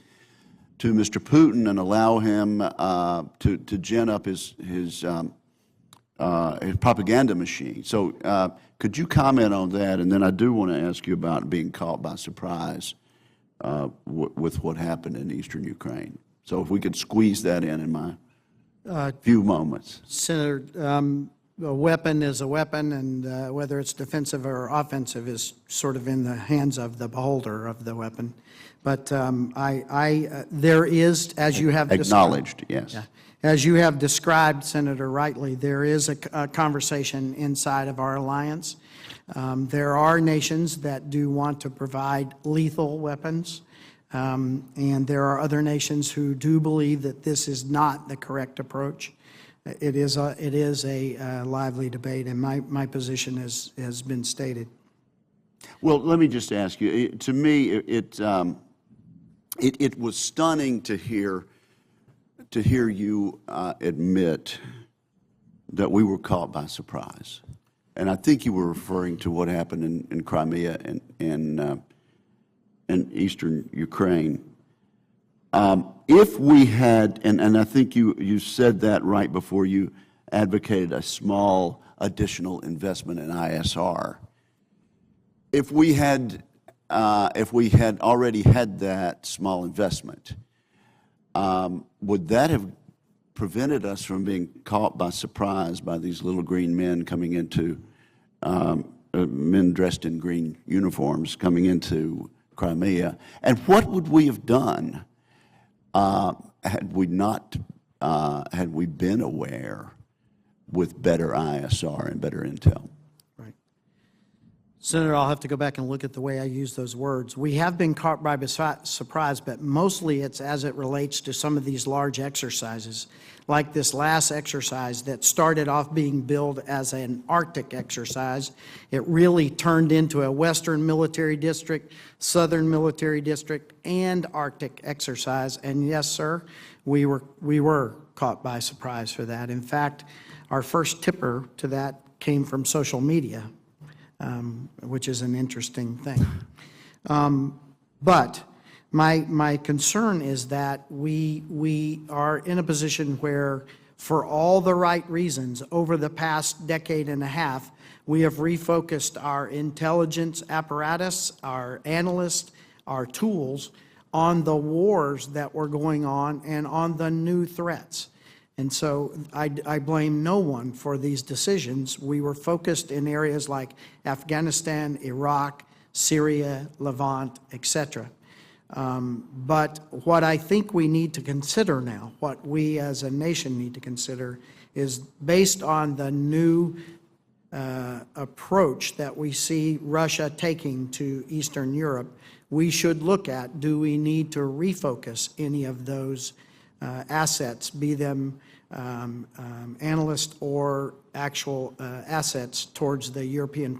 O: to Mr. Putin and allow him to gin up his propaganda machine. So could you comment on that? And then I do want to ask you about being caught by surprise with what happened in eastern Ukraine. So if we could squeeze that in my few moments.
C: Senator, a weapon is a weapon, and whether it's defensive or offensive is sort of in the hands of the beholder of the weapon. But there is, as you have
O: acknowledged, yes.
C: Yeah, as you have described, Senator, rightly, there is a conversation inside of our alliance. There are nations that do want to provide lethal weapons, and there are other nations who do believe that this is not the correct approach. It is a lively debate, and my position has been stated.
O: Well, let me just ask you. To me, it was stunning to hear you admit that we were caught by surprise, and I think you were referring to what happened in Crimea and eastern Ukraine. If we had, and I think you said that right before you advocated a small additional investment in ISR. If we had already had that small investment, would that have prevented us from being caught by surprise by these little green men coming into, men dressed in green uniforms coming into Crimea? And what would we have done had we been aware with better ISR and better intel?
C: Right. Senator, I'll have to go back and look at the way I use those words. We have been caught by surprise, but mostly it's as it relates to some of these large exercises, like this last exercise that started off being billed as an Arctic exercise. It really turned into a Western military district, Southern military district, and Arctic exercise. And yes, sir, we were caught by surprise for that. In fact, our first tipper to that came from social media, which is an interesting thing. But my concern is that we are in a position where, for all the right reasons, over the past decade and a half, we have refocused our intelligence apparatus, our analysts, our tools on the wars that were going on and on the new threats. And so I blame no one for these decisions. We were focused in areas like Afghanistan, Iraq, Syria, Levant, etc. But what I think we need to consider now, what we as a nation need to consider, is based on the new approach that we see Russia taking to Eastern Europe, we should look at, do we need to refocus any of those assets, be them analyst or actual assets, towards the European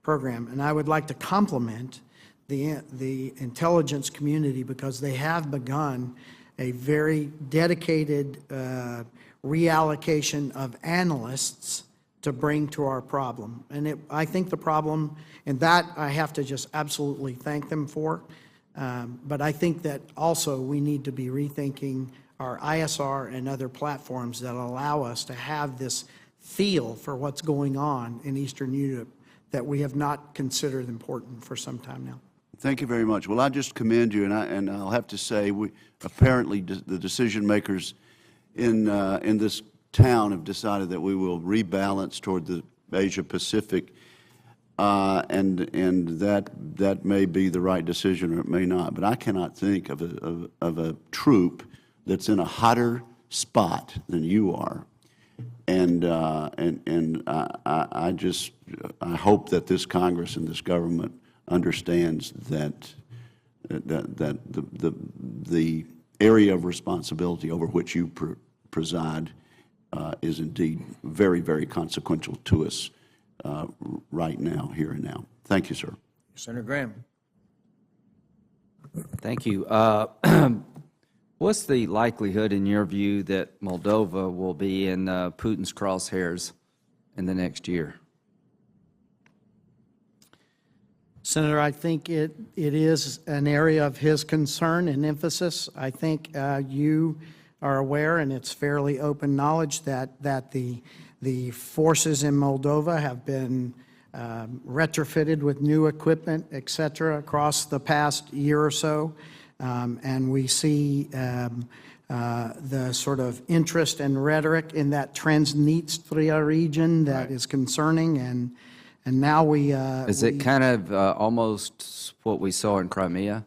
C: program. And I would like to compliment the intelligence community, because they have begun a very dedicated reallocation of analysts to bring to our problem. And I think the problem, and that I have to just absolutely thank them for, but I think that also we need to be rethinking our ISR and other platforms that allow us to have this feel for what's going on in Eastern Europe that we have not considered important for some time now.
O: Thank you very much. Well, I just commend you, and I'll have to say, apparently the decision makers in this town have decided that we will rebalance toward the Asia Pacific, and that may be the right decision, or it may not. But I cannot think of a troop that's in a hotter spot than you are, and I hope that this Congress and this government understands that the area of responsibility over which you preside is indeed very, very consequential to us right now, here and now. Thank you, sir.
A: Senator Graham.
P: Thank you. What's the likelihood, in your view, that Moldova will be in Putin's crosshairs in the next year?
C: Senator, I think it is an area of his concern and emphasis. I think you are aware, and it's fairly open knowledge, that the forces in Moldova have been retrofitted with new equipment, et cetera, across the past year or so. And we see the sort of interest and rhetoric in that Transnistria region that is concerning, and now we...
P: Is it kind of almost what we saw in Crimea?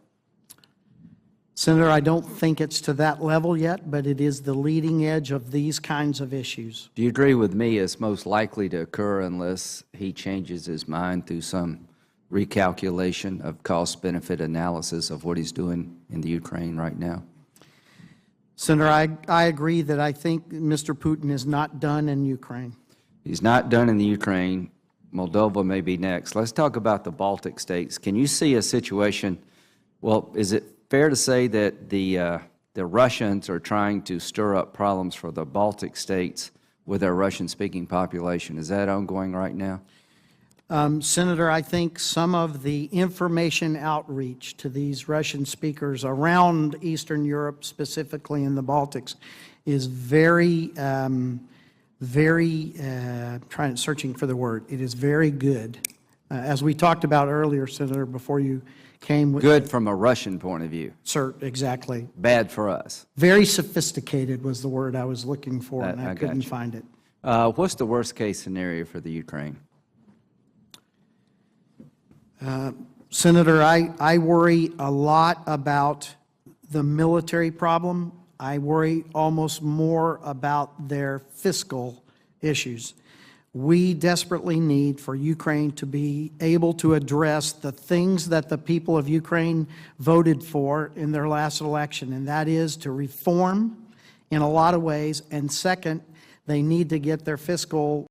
C: Senator, I don't think it's to that level yet, but it is the leading edge of these kinds of issues.
P: Do you agree with me it's most likely to occur unless he changes his mind through some recalculation of cost-benefit analysis of what he's doing in the Ukraine right now?
C: Senator, I agree that I think Mr. Putin is not done in Ukraine.
P: He's not done in the Ukraine. Moldova may be next. Let's talk about the Baltic states. Can you see a situation, well, is it fair to say that the Russians are trying to stir up problems for the Baltic states with their Russian-speaking population? Is that ongoing right now?
C: Senator, I think some of the information outreach to these Russian speakers around Eastern Europe, specifically in the Baltics, is searching for the word. It is very good. As we talked about earlier, Senator, before you came.
P: Good from a Russian point of view.
C: Sir, exactly.
P: Bad for us.
C: Very sophisticated was the word I was looking for, and I couldn't find it.
P: What's the worst case scenario for the Ukraine?
C: Senator, I worry a lot about the military problem. I worry almost more about their fiscal issues. We desperately need for Ukraine to be able to address the things that the people of Ukraine voted for in their last election, and that is to reform in a lot of ways, and second, they need to get their fiscal